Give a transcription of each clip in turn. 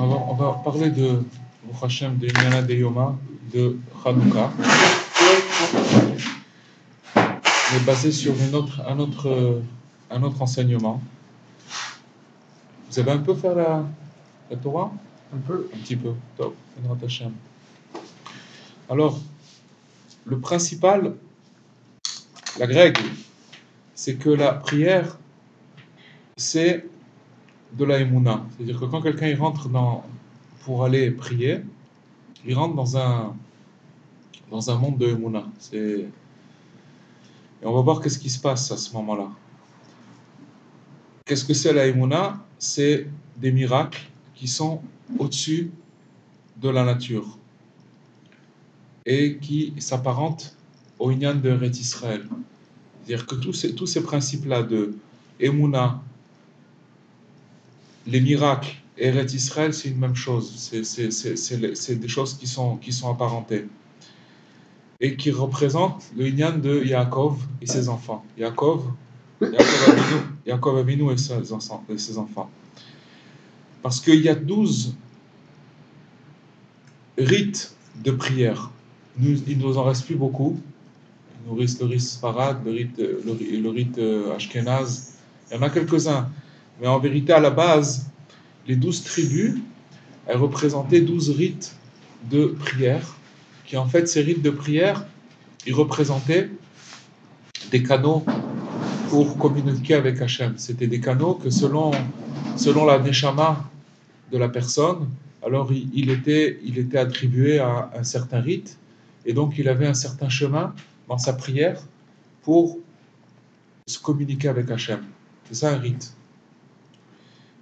On va parler de Hachem, de Yana de Yoma, de Hanouka, mais basé sur un autre enseignement. Vous avez un peu fait la Torah? Un peu. Un petit peu. Top. Hachem. Alors, le principal, la règle, c'est que la prière, c'est de la Emouna. C'est-à-dire que quand quelqu'un il rentre pour aller prier, il rentre dans un monde de Emouna. Et on va voir qu'est-ce qui se passe à ce moment-là. Qu'est-ce que c'est la Emouna? C'est des miracles qui sont au-dessus de la nature et qui s'apparentent au Inyan de Eretz Israël. C'est-à-dire que tous ces principes-là de Emouna, les miracles et Eretz Israël, c'est une même chose. C'est des choses qui sont apparentées et qui représentent le Inyan de Yaakov et ses enfants. Yaakov Avinu et ses enfants. Parce qu'il y a 12 rites de prière. Il ne nous en reste plus beaucoup. Il nous reste le rite Sfarad, le rite Ashkenaz. Il y en a quelques-uns. Mais en vérité, à la base, les 12 tribus, elles représentaient 12 rites de prière, qui en fait, ces rites de prière, ils représentaient des canaux pour communiquer avec Hachem. C'était des canaux que selon la Neshama de la personne, alors il était attribué à un certain rite, et donc il avait un certain chemin dans sa prière pour se communiquer avec Hachem. C'est ça un rite.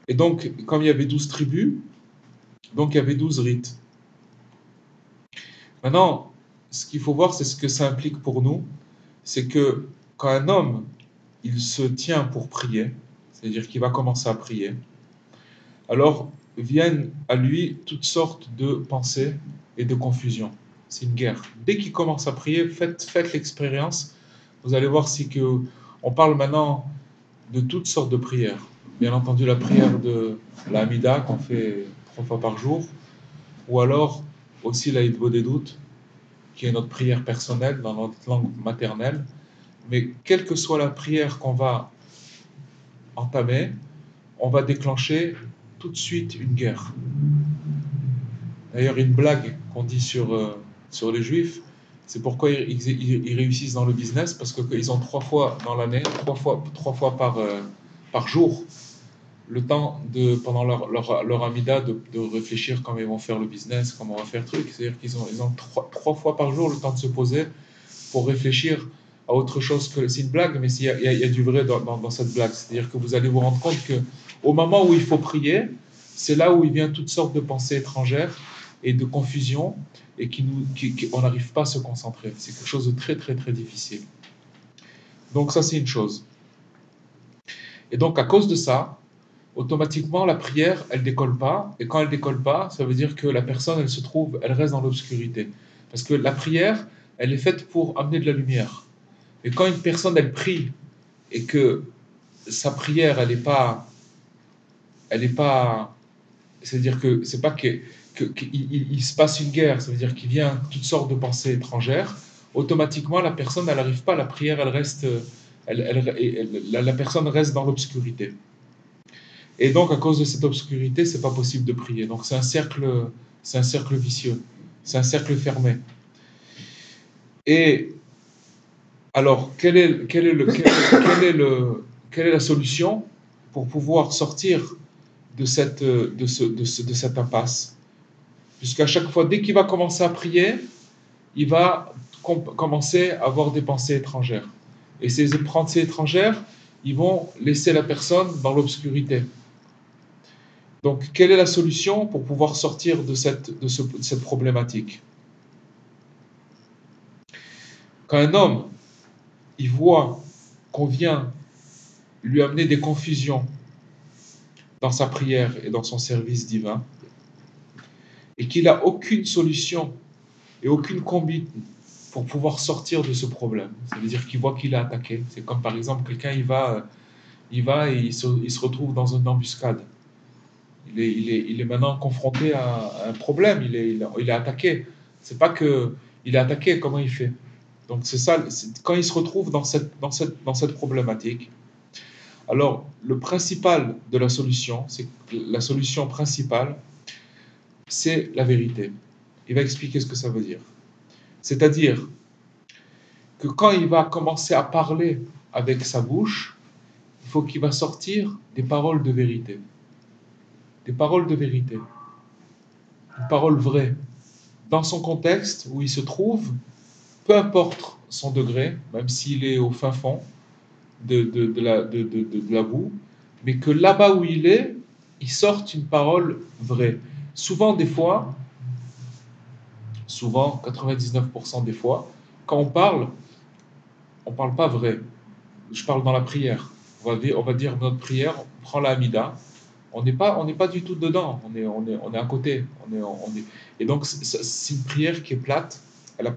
Et donc, comme il y avait 12 tribus, donc il y avait 12 rites. Maintenant, ce qu'il faut voir, c'est ce que ça implique pour nous, c'est que quand un homme, il se tient pour prier, c'est-à-dire qu'il va commencer à prier, alors viennent à lui toutes sortes de pensées et de confusions. C'est une guerre. Dès qu'il commence à prier, faites l'expérience. Vous allez voir on parle maintenant de toutes sortes de prières. Bien entendu, la prière de la Hamida qu'on fait 3 fois par jour, ou alors aussi la Hitbodedut, qui est notre prière personnelle dans notre langue maternelle. Mais quelle que soit la prière qu'on va entamer, on va déclencher tout de suite une guerre. D'ailleurs, une blague qu'on dit sur les Juifs, c'est pourquoi ils réussissent dans le business, parce qu'ils ont 3 fois dans l'année, 3 fois par jour, le temps pendant leur amida de réfléchir comment ils vont faire le business, comment on va faire le truc. C'est-à-dire qu'ils ont 3 fois par jour le temps de se poser pour réfléchir à autre chose que... C'est une blague, mais il y a du vrai dans cette blague. C'est-à-dire que vous allez vous rendre compte qu'au moment où il faut prier, c'est là où il vient toutes sortes de pensées étrangères et de confusion, et on n'arrive pas à se concentrer. C'est quelque chose de très, très, très difficile. Donc ça, c'est une chose. Et donc, à cause de ça, automatiquement, la prière, elle décolle pas. Et quand elle décolle pas, ça veut dire que la personne, elle reste dans l'obscurité. Parce que la prière, elle est faite pour amener de la lumière. Et quand une personne, elle prie, et que sa prière, elle est pas, c'est-à-dire que c'est pas qu'il se passe une guerre, ça veut dire qu'il vient toutes sortes de pensées étrangères, automatiquement, la personne, elle n'arrive pas, la prière, elle reste, la personne reste dans l'obscurité. Et donc, à cause de cette obscurité, c'est pas possible de prier. Donc, c'est un cercle vicieux. C'est un cercle fermé. Et alors, quelle est la solution pour pouvoir sortir de cette impasse? Puisqu'à chaque fois, dès qu'il va commencer à prier, il va commencer à avoir des pensées étrangères. Et ces pensées étrangères, ils vont laisser la personne dans l'obscurité. Donc, quelle est la solution pour pouvoir sortir de cette problématique? Quand un homme, il voit qu'on vient lui amener des confusions dans sa prière et dans son service divin, et qu'il n'a aucune solution et aucune combine pour pouvoir sortir de ce problème, ça veut dire qu'il voit qu'il est attaqué. C'est comme par exemple quelqu'un, il va et il se retrouve dans une embuscade. il est maintenant confronté à un problème, il est attaqué. C'est pas que il est attaqué, comment il fait? Donc c'est ça, quand il se retrouve dans cette problématique, alors le principal de la solution, c'est la solution principale, c'est la vérité. Il va expliquer ce que ça veut dire. C'est-à-dire que quand il va commencer à parler avec sa bouche, il faut qu'il va sortir des paroles de vérité. Des paroles de vérité. Une parole vraie. Dans son contexte où il se trouve, peu importe son degré, même s'il est au fin fond de la boue, mais que là-bas où il sorte une parole vraie. Souvent, des fois, souvent, 99% des fois, quand on parle pas vrai. Je parle dans la prière. On va dire notre prière, on prend la Hamida, on n'est pas du tout dedans, on est à côté. Et donc, c'est une prière qui est plate, elle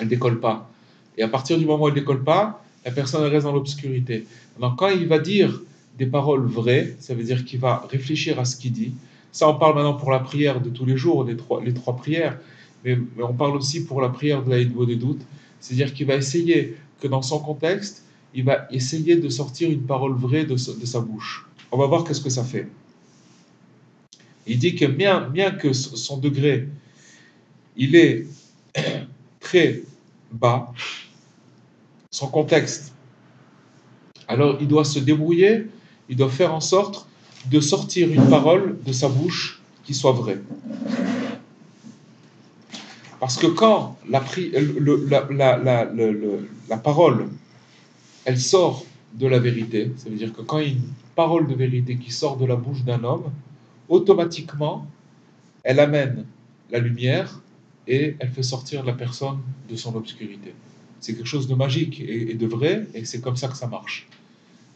décolle pas. Et à partir du moment où elle décolle pas, la personne elle reste dans l'obscurité. Donc, quand il va dire des paroles vraies, ça veut dire qu'il va réfléchir à ce qu'il dit. Ça, on parle maintenant pour la prière de tous les jours, les trois prières, mais on parle aussi pour la prière de l'Aïd des doutes. C'est-à-dire qu'il va essayer que dans son contexte, il va essayer de sortir une parole vraie de sa bouche. On va voir qu'est-ce que ça fait. Il dit que bien que son degré, il est très bas, son contexte, alors il doit se débrouiller, il doit faire en sorte de sortir une parole de sa bouche qui soit vraie. Parce que quand la parole, elle sort de la vérité, ça veut dire que quand il y a une parole de vérité qui sort de la bouche d'un homme, automatiquement, elle amène la lumière et elle fait sortir la personne de son obscurité. C'est quelque chose de magique et de vrai, et c'est comme ça que ça marche.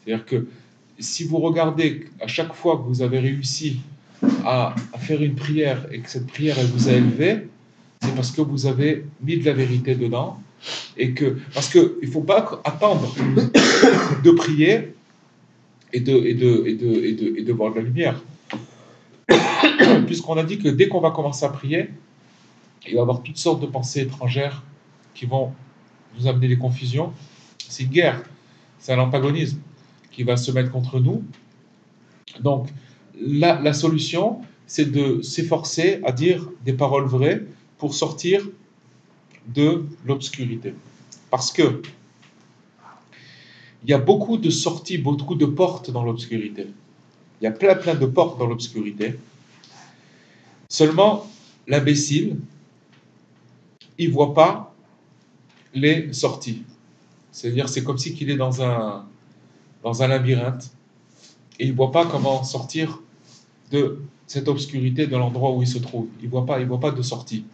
C'est-à-dire que si vous regardez à chaque fois que vous avez réussi à faire une prière et que cette prière elle vous a élevé, c'est parce que vous avez mis de la vérité dedans parce qu'il ne faut pas attendre de prier et de voir de la lumière. Puisqu'on a dit que dès qu'on va commencer à prier, il va y avoir toutes sortes de pensées étrangères qui vont nous amener des confusions. C'est une guerre, c'est un antagonisme qui va se mettre contre nous. Donc, la solution, c'est de s'efforcer à dire des paroles vraies pour sortir de l'obscurité. Parce que il y a beaucoup de sorties, beaucoup de portes dans l'obscurité. Il y a plein de portes dans l'obscurité. Seulement, l'imbécile, il ne voit pas les sorties. C'est-à-dire, c'est comme si qu'il est dans un labyrinthe et il ne voit pas comment sortir de cette obscurité de l'endroit où il se trouve. Il ne voit pas de sortie.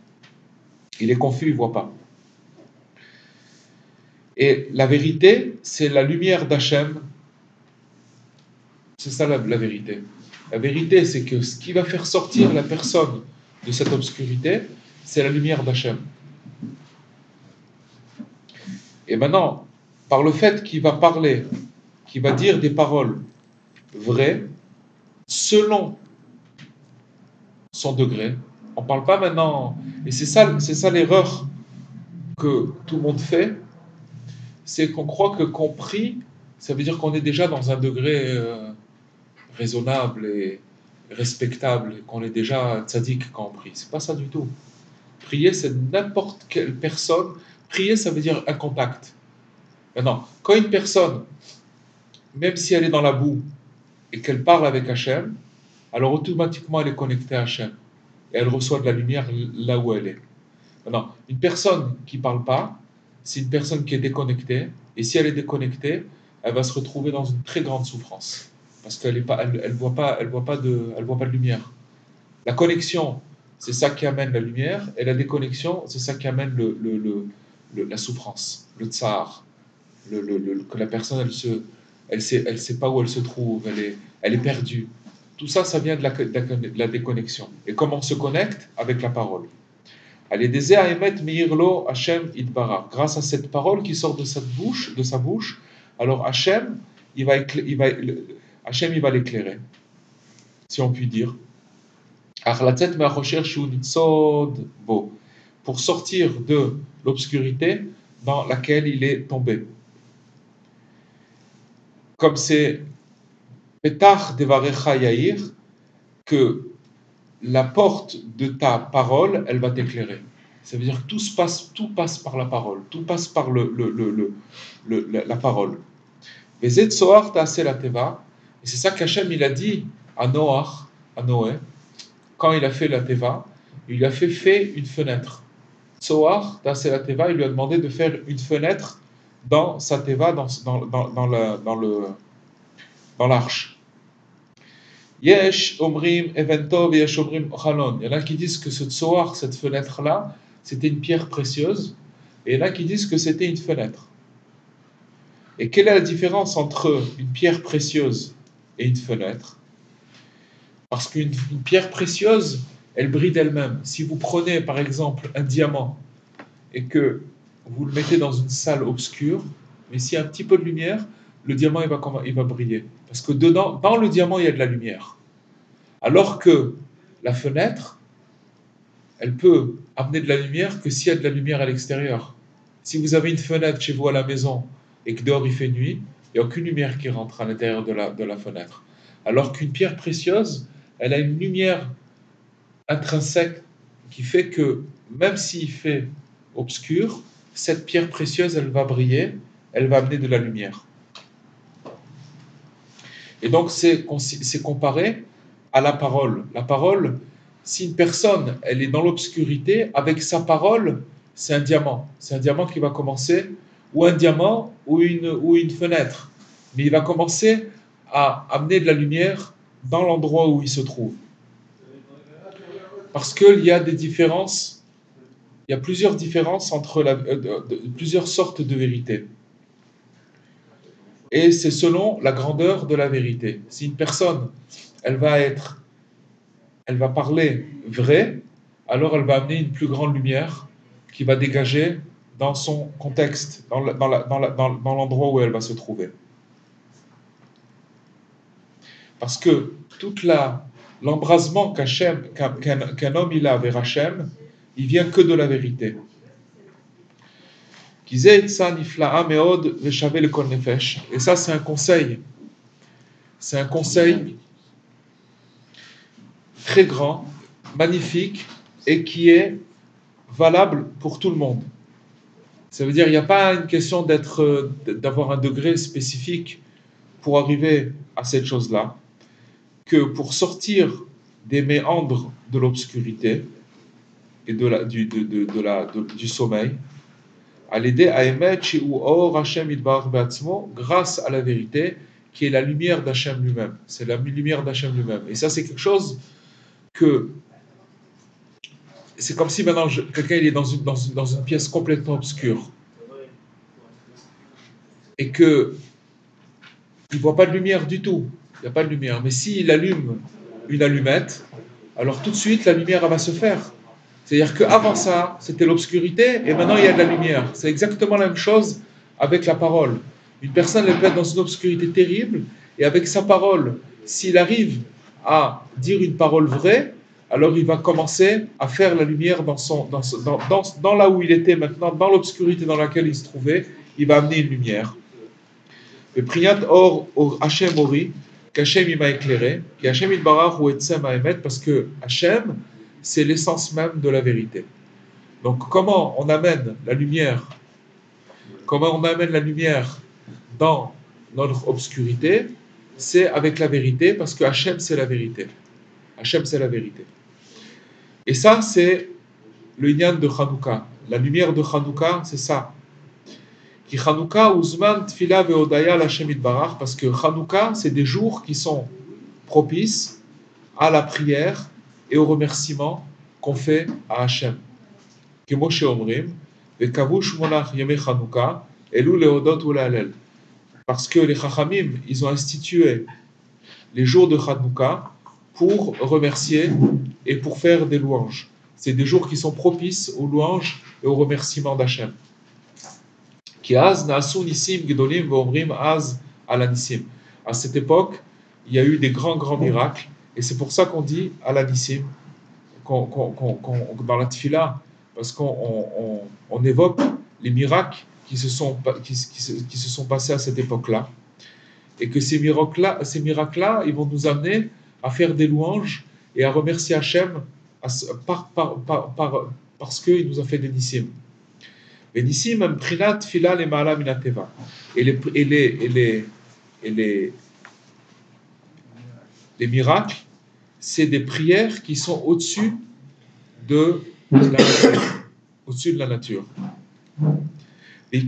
Il est confus, il ne voit pas. Et la vérité, c'est la lumière d'Hachem. C'est ça la vérité. La vérité, c'est que ce qui va faire sortir la personne de cette obscurité, c'est la lumière d'Hachem. Et maintenant, par le fait qu'il va parler, qu'il va dire des paroles vraies, selon son degré, on ne parle pas maintenant, et c'est ça l'erreur que tout le monde fait, c'est qu'on croit que qu'on prie, ça veut dire qu'on est déjà dans un degré raisonnable et respectable, et qu'on est déjà tzaddik quand on prie. C'est pas ça du tout. Prier, c'est n'importe quelle personne. Prier, ça veut dire un contact. Maintenant, quand une personne, même si elle est dans la boue et qu'elle parle avec Hachem, alors automatiquement elle est connectée à Hachem et elle reçoit de la lumière là où elle est. Maintenant, une personne qui ne parle pas, c'est une personne qui est déconnectée, et si elle est déconnectée, elle va se retrouver dans une très grande souffrance parce qu'elle voit pas de lumière. La connexion, c'est ça qui amène la lumière, et la déconnexion, c'est ça qui amène la souffrance, le tsar, que la personne, elle sait pas où elle se trouve, elle est perdue. Tout ça, ça vient de la déconnexion. Et comment on se connecte? Avec la parole. Allez, grâce à cette parole qui sort de sa bouche, alors Hachem, il va l'éclairer. si on peut dire. Achlatzet me'achosher shu nitzod bo, pour sortir de l'obscurité dans laquelle il est tombé. Comme c'est Petach devarecha yair, que la porte de ta parole, elle va t'éclairer. Ça veut dire que tout passe par la parole, tout passe par la parole. Et c'est ça qu'Hachem il a dit à Noach, à Noé, quand il a fait la teva, il lui a fait une fenêtre. Tzoar, Tasé la teva, il lui a demandé de faire une fenêtre dans sa teva, dans l'arche. Yesh omrim eventov, yesh omrim chalon. Il y en a qui disent que ce tzoar, cette fenêtre-là, c'était une pierre précieuse, et il y en a qui disent que c'était une fenêtre. Et quelle est la différence entre une pierre précieuse et une fenêtre? Parce qu'une pierre précieuse, elle brille d'elle-même. Si vous prenez par exemple un diamant et que vous le mettez dans une salle obscure, mais s'il y a un petit peu de lumière, le diamant il va briller. Parce que dedans, dans le diamant, il y a de la lumière. Alors que la fenêtre, elle peut amener de la lumière que s'il y a de la lumière à l'extérieur. Si vous avez une fenêtre chez vous à la maison et que dehors il fait nuit, il n'y a aucune lumière qui rentre à l'intérieur de la fenêtre. Alors qu'une pierre précieuse, elle a une lumière intrinsèque qui fait que même s'il fait obscur, cette pierre précieuse, elle va briller, elle va amener de la lumière. Et donc c'est comparé à la parole. La parole, si une personne, elle est dans l'obscurité, avec sa parole, c'est un diamant. C'est un diamant qui va commencer, ou un diamant, ou une fenêtre. Mais il va commencer à amener de la lumière dans l'endroit où il se trouve. Parce qu'il y a des différences, il y a plusieurs différences entre plusieurs sortes de vérités. Et c'est selon la grandeur de la vérité. Si une personne, elle va parler vrai, alors elle va amener une plus grande lumière qui va dégager dans son contexte, dans l'endroit où elle va se trouver. Parce que l'embrasement qu'un homme il a vers Hachem, il vient que de la vérité. Et ça, c'est un conseil. C'est un conseil très grand, magnifique, et qui est valable pour tout le monde. Ça veut dire qu'il n'y a pas une question d'avoir un degré spécifique pour arriver à cette chose-là, que pour sortir des méandres de l'obscurité et du sommeil, à l'aider à émettre grâce à la vérité, qui est la lumière d'Hachem lui-même. C'est la lumière d'Hachem lui-même. Et ça, c'est quelque chose que c'est comme si maintenant quelqu'un il est dans une pièce complètement obscure et que il voit pas de lumière du tout. Il n'y a pas de lumière. Mais s'il allume une allumette, alors tout de suite la lumière va se faire. C'est-à-dire qu'avant ça, c'était l'obscurité et maintenant il y a de la lumière. C'est exactement la même chose avec la parole. Une personne elle peut être dans une obscurité terrible et avec sa parole, s'il arrive à dire une parole vraie, alors il va commencer à faire la lumière dans là où il était maintenant, dans l'obscurité dans laquelle il se trouvait, il va amener une lumière. Le priat or Hachem ori, qu'Hachem il m'a éclairé, qu'Hachem il barach ou etsem emet, parce que Hachem, c'est l'essence même de la vérité. Donc comment on amène la lumière dans notre obscurité? C'est avec la vérité, parce que Hachem c'est la vérité. Hachem c'est la vérité. Et ça c'est le inyan de Hanouka. La lumière de Hanouka, c'est ça. Qui Hanouka Uzman Tfila Veodaya l'Hachem Itbarach, parce que Hanouka, c'est des jours qui sont propices à la prière et au remerciement qu'on fait à Hachem. Kemo sheomrim, vekavush monach yeme Hanouka, elu leodot ou la'alel. Parce que les Chachamim, ils ont institué les jours de Hanouka pour remercier et pour faire des louanges. C'est des jours qui sont propices aux louanges et au remerciement d'Hachem. À cette époque, il y a eu des grands miracles, Et c'est pour ça qu'on dit à la Nissim, dans la Tfila, parce qu'on évoque les miracles qui se sont passés à cette époque-là. Et que ces miracles-là, ils vont nous amener à faire des louanges et à remercier Hachem parce qu'il nous a fait des Nissim. Les Nissim, Prinat, Tfila, les Ma'ala, Minateva. Et les miracles, c'est des prières qui sont au-dessus de la nature. Au-dessus de la nature. Et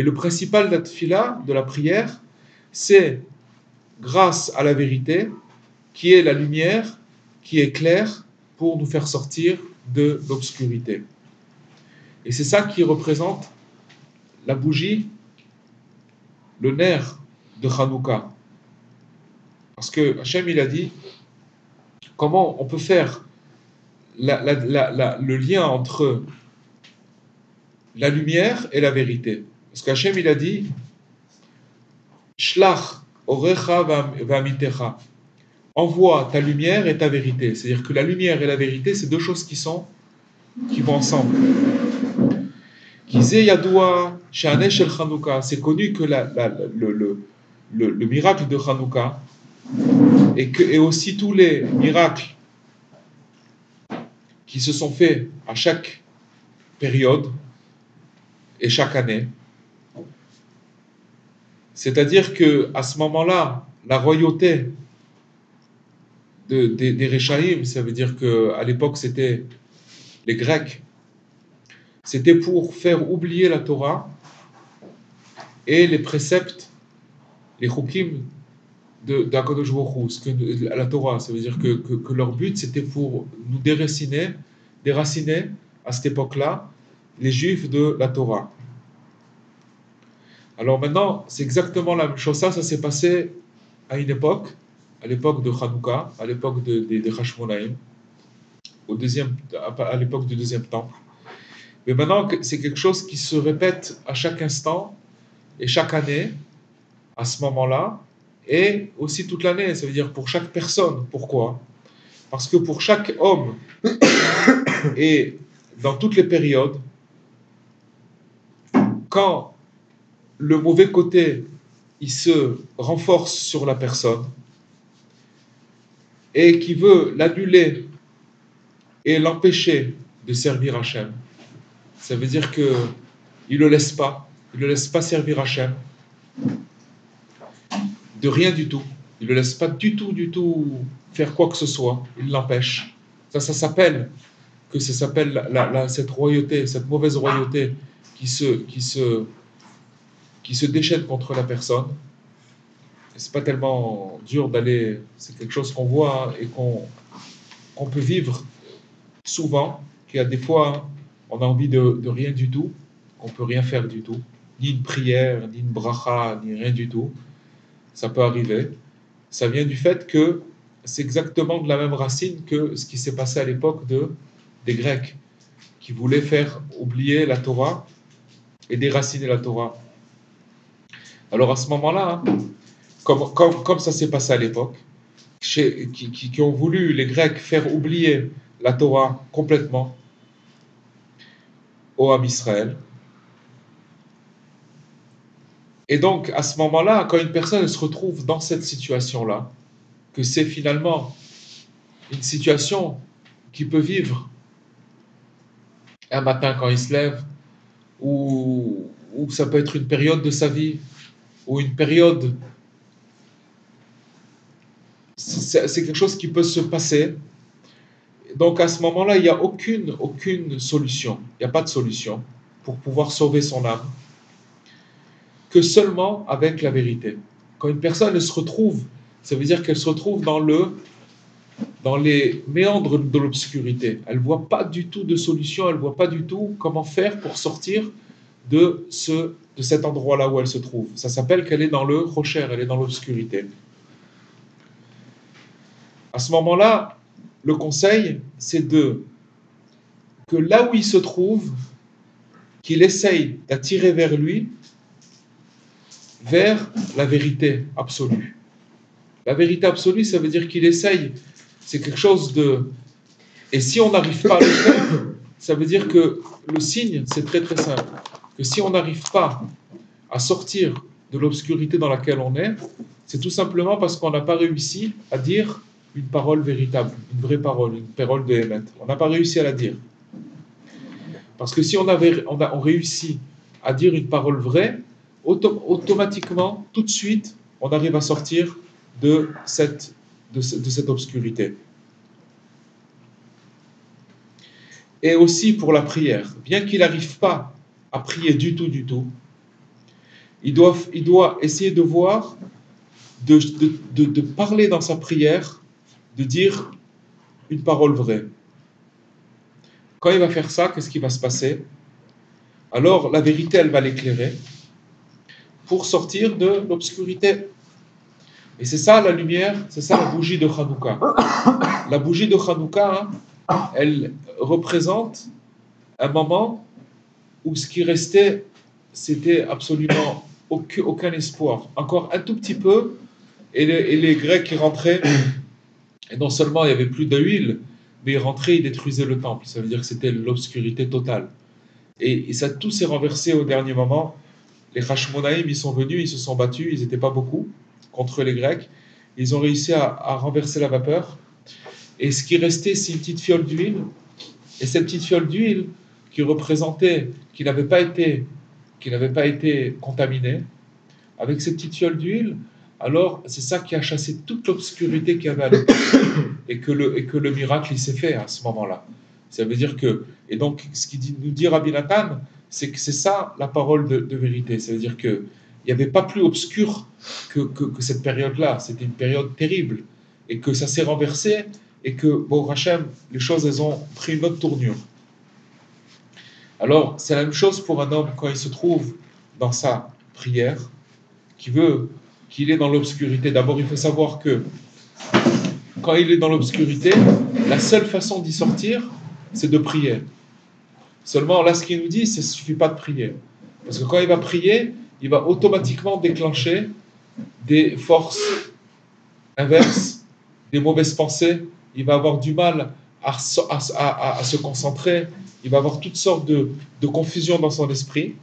le principal de la tfila, de la prière, c'est grâce à la vérité, qui est la lumière, qui est claire, pour nous faire sortir de l'obscurité. Et c'est ça qui représente la bougie, le nerf de Hanouka. Parce que Hachem, il a dit, comment on peut faire le lien entre la lumière et la vérité. Parce qu'Hachem, il a dit, Shlach orecha v'amitecha. Envoie ta lumière et ta vérité. C'est-à-dire que la lumière et la vérité, c'est deux choses qui vont ensemble. Kizé yadoua she'aneh shel Chanouka. C'est connu que le miracle de Chanouka et aussi tous les miracles qui se sont faits à chaque période et chaque année. C'est-à-dire qu'à ce moment-là, la royauté des Réchaïm, ça veut dire qu'à l'époque, c'était les Grecs, c'était pour faire oublier la Torah et les préceptes, les chukim d'Akadosh Baruch Hu, la Torah. Ça veut dire que leur but, c'était pour nous déraciner à cette époque-là, les Juifs de la Torah. Alors maintenant, c'est exactement la même chose. Ça s'est passé à une époque, à l'époque de Hanouka, à l'époque des Hashmonaïm, à l'époque du deuxième temple. Mais maintenant, c'est quelque chose qui se répète à chaque instant et chaque année, à ce moment-là, et aussi toute l'année. Ça veut dire pour chaque personne. Pourquoi ? Parce que pour chaque homme, et dans toutes les périodes, quand le mauvais côté, il se renforce sur la personne, et qui veut l'annuler et l'empêcher de servir Hachem, ça veut dire qu'il ne le laisse pas servir Hachem de rien du tout. Il ne le laisse pas du tout faire quoi que ce soit. Il l'empêche. Ça s'appelle cette royauté, cette mauvaise royauté qui se déchaîne contre la personne. C'est pas tellement dur d'aller, c'est quelque chose qu'on voit et qu'on peut vivre souvent, qu'il y a des fois, on a envie de rien du tout, on peut rien faire du tout, ni une prière, ni une bracha, ni rien du tout. Ça peut arriver. Ça vient du fait que c'est exactement de la même racine que ce qui s'est passé à l'époque des Grecs, qui voulaient faire oublier la Torah et déraciner la Torah. Alors à ce moment-là, comme ça s'est passé à l'époque, qui ont voulu, les Grecs, faire oublier la Torah complètement au Ham Israël. Et donc, à ce moment-là, quand une personne se retrouve dans cette situation-là, que c'est finalement une situation qu'il peut vivre un matin quand il se lève, ou ça peut être une période de sa vie, ou une période, c'est quelque chose qui peut se passer. Donc à ce moment-là, il n'y a aucune solution, il n'y a pas de solution pour pouvoir sauver son âme, que seulement avec la vérité. Quand une personne se retrouve, ça veut dire qu'elle se retrouve dans les méandres de l'obscurité. Elle ne voit pas du tout de solution, elle ne voit pas du tout comment faire pour sortir de cet endroit-là où elle se trouve. Ça s'appelle qu'elle est dans le rocher, elle est dans l'obscurité. À ce moment-là, le conseil, c'est que là où il se trouve, qu'il essaye d'attirer vers lui vers la vérité absolue. La vérité absolue, ça veut dire qu'il essaye, c'est quelque chose de... Et si on n'arrive pas à le faire, ça veut dire que le signe, c'est très très simple, que si on n'arrive pas à sortir de l'obscurité dans laquelle on est, c'est tout simplement parce qu'on n'a pas réussi à dire une parole véritable, une vraie parole, une parole de Hémet. On n'a pas réussi à la dire. Parce que si on réussit à dire une parole vraie, automatiquement, tout de suite, on arrive à sortir de cette obscurité. Et aussi pour la prière, bien qu'il n'arrive pas à prier du tout, il doit essayer de voir, de parler dans sa prière, de dire une parole vraie. Quand il va faire ça, qu'est-ce qui va se passer? Alors la vérité, elle va l'éclairer pour sortir de l'obscurité. Et c'est ça la lumière, c'est ça la bougie de Hanouka. La bougie de Hanouka, elle représente un moment où ce qui restait, c'était absolument aucun espoir. Encore un tout petit peu, et les Grecs qui rentraient, et non seulement il n'y avait plus d'huile, mais ils rentraient, ils détruisaient le temple. Ça veut dire que c'était l'obscurité totale. Et ça, tout s'est renversé au dernier moment. Les Hashmonaïm, ils sont venus, ils se sont battus, ils n'étaient pas beaucoup contre les Grecs. Ils ont réussi à renverser la vapeur. Et ce qui restait, c'est une petite fiole d'huile. Et cette petite fiole d'huile qui représentait, qui n'avait pas été contaminée, avec cette petite fiole d'huile, alors c'est ça qui a chassé toute l'obscurité qu'il y avait à l'époque. Et que le miracle, il s'est fait à ce moment-là. Ça veut dire que, et donc ce qu'il nous dit Rabbi Nathan, c'est que c'est ça la parole de vérité. Ça veut dire qu'il n'y avait pas plus obscur que cette période-là. C'était une période terrible. Et que ça s'est renversé, et que, bon, Hachem, les choses, elles ont pris une autre tournure. Alors, c'est la même chose pour un homme quand il se trouve dans sa prière, qu'il est dans l'obscurité. D'abord, il faut savoir que quand il est dans l'obscurité, la seule façon d'y sortir, c'est de prier. Seulement, là, ce qu'il nous dit, c'est qu'il ne suffit pas de prier. Parce que quand il va prier, il va automatiquement déclencher des forces inverses, des mauvaises pensées. Il va avoir du mal à se concentrer. Il va avoir toutes sortes de confusion dans son esprit.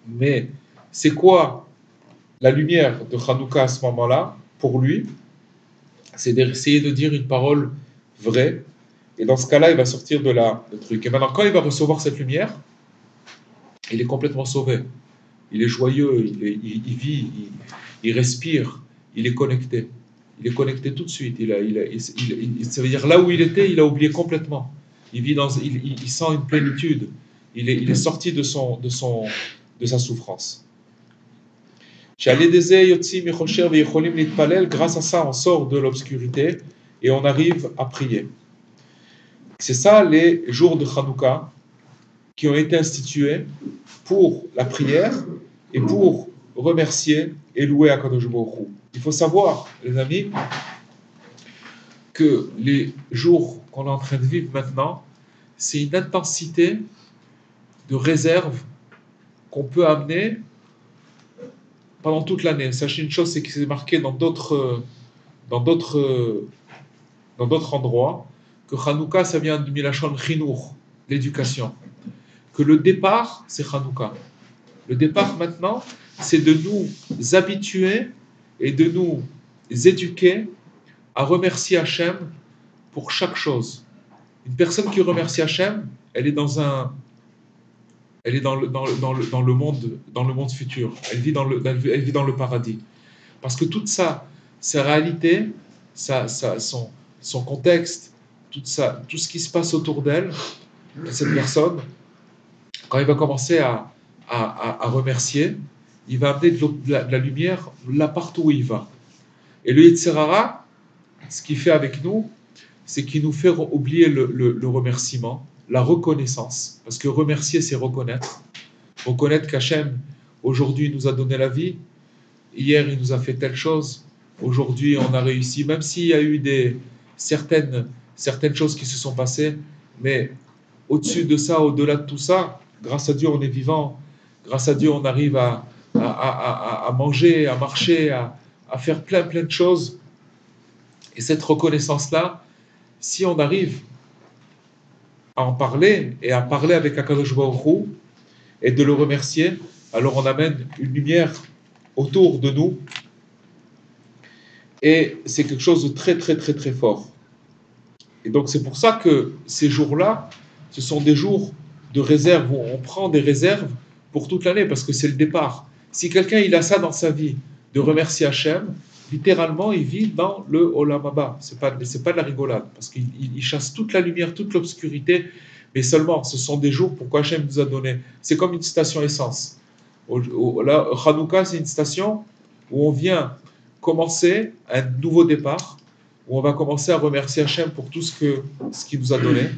Mais c'est quoi la lumière de Hanouka à ce moment-là, pour lui? C'est d'essayer de dire une parole vraie. Et dans ce cas-là, il va sortir de le truc. Et maintenant, quand il va recevoir cette lumière, il est complètement sauvé. Il est joyeux, il vit, il respire, il est connecté. Il est connecté tout de suite. Ça veut dire là où il était, il a oublié complètement. Il sent une plénitude. Il est sorti de sa souffrance. Grâce à ça, on sort de l'obscurité et on arrive à prier. C'est ça les jours de Hanouka qui ont été institués pour la prière et pour remercier et louer Akadosh Baruch Hu. Il faut savoir, les amis, que les jours qu'on est en train de vivre maintenant, c'est une intensité de réserve qu'on peut amener pendant toute l'année. Sachez une chose, c'est que c'est marqué dans d'autres endroits, que Hanouka, ça vient du Milachon Chinour, l'éducation. Que le départ, c'est Hanouka. Le départ maintenant, c'est de nous habituer et de nous éduquer à remercier Hachem pour chaque chose. Une personne qui remercie Hachem, elle est dans le monde futur. Elle vit dans le paradis. Parce que toute sa réalité, son contexte, tout ce qui se passe autour d'elle, de cette personne, quand il va commencer à remercier, il va amener de la lumière là partout où il va. Et le Yetzer Hara, ce qu'il fait avec nous, c'est qu'il nous fait oublier le remerciement, la reconnaissance. Parce que remercier, c'est reconnaître. Reconnaître qu'Hachem, aujourd'hui, nous a donné la vie. Hier, il nous a fait telle chose. Aujourd'hui, on a réussi. Même s'il y a eu certaines choses qui se sont passées, mais au-dessus de ça, au-delà de tout ça, grâce à Dieu, on est vivant. Grâce à Dieu, on arrive à à manger, à marcher, à faire plein de choses. Et cette reconnaissance-là, si on arrive à en parler et à parler avec Akadosh Baruch Hu et de le remercier, alors on amène une lumière autour de nous et c'est quelque chose de très fort. Et donc c'est pour ça que ces jours-là, ce sont des jours de réserve où on prend des réserves pour toute l'année parce que c'est le départ. Si quelqu'un il a ça dans sa vie, de remercier Hachem, littéralement il vit dans le Olam Haba. C'est pas de la rigolade parce qu'il chasse toute la lumière, toute l'obscurité, mais seulement ce sont des jours pourquoi Hachem nous a donné. C'est comme une station essence. Là, Hanouka, c'est une station où on vient commencer un nouveau départ, où on va commencer à remercier Hachem pour tout ce qu'il nous a donné,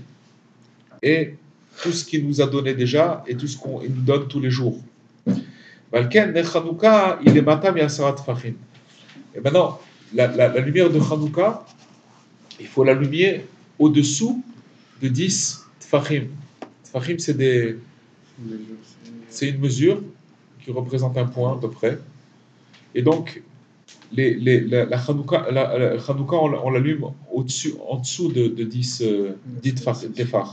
et tout ce qu'il nous a donné déjà, et tout ce qu'il nous donne tous les jours. Valken, ne Hanouka, il est matam yasarat fachim. Et maintenant, la lumière de Hanouka, il faut l'allumer au-dessous de 10 tfachim. Tfachim, c'est une mesure qui représente un point à peu près. Et donc, la Hanouka, on l'allume en dessous de 10 tefach.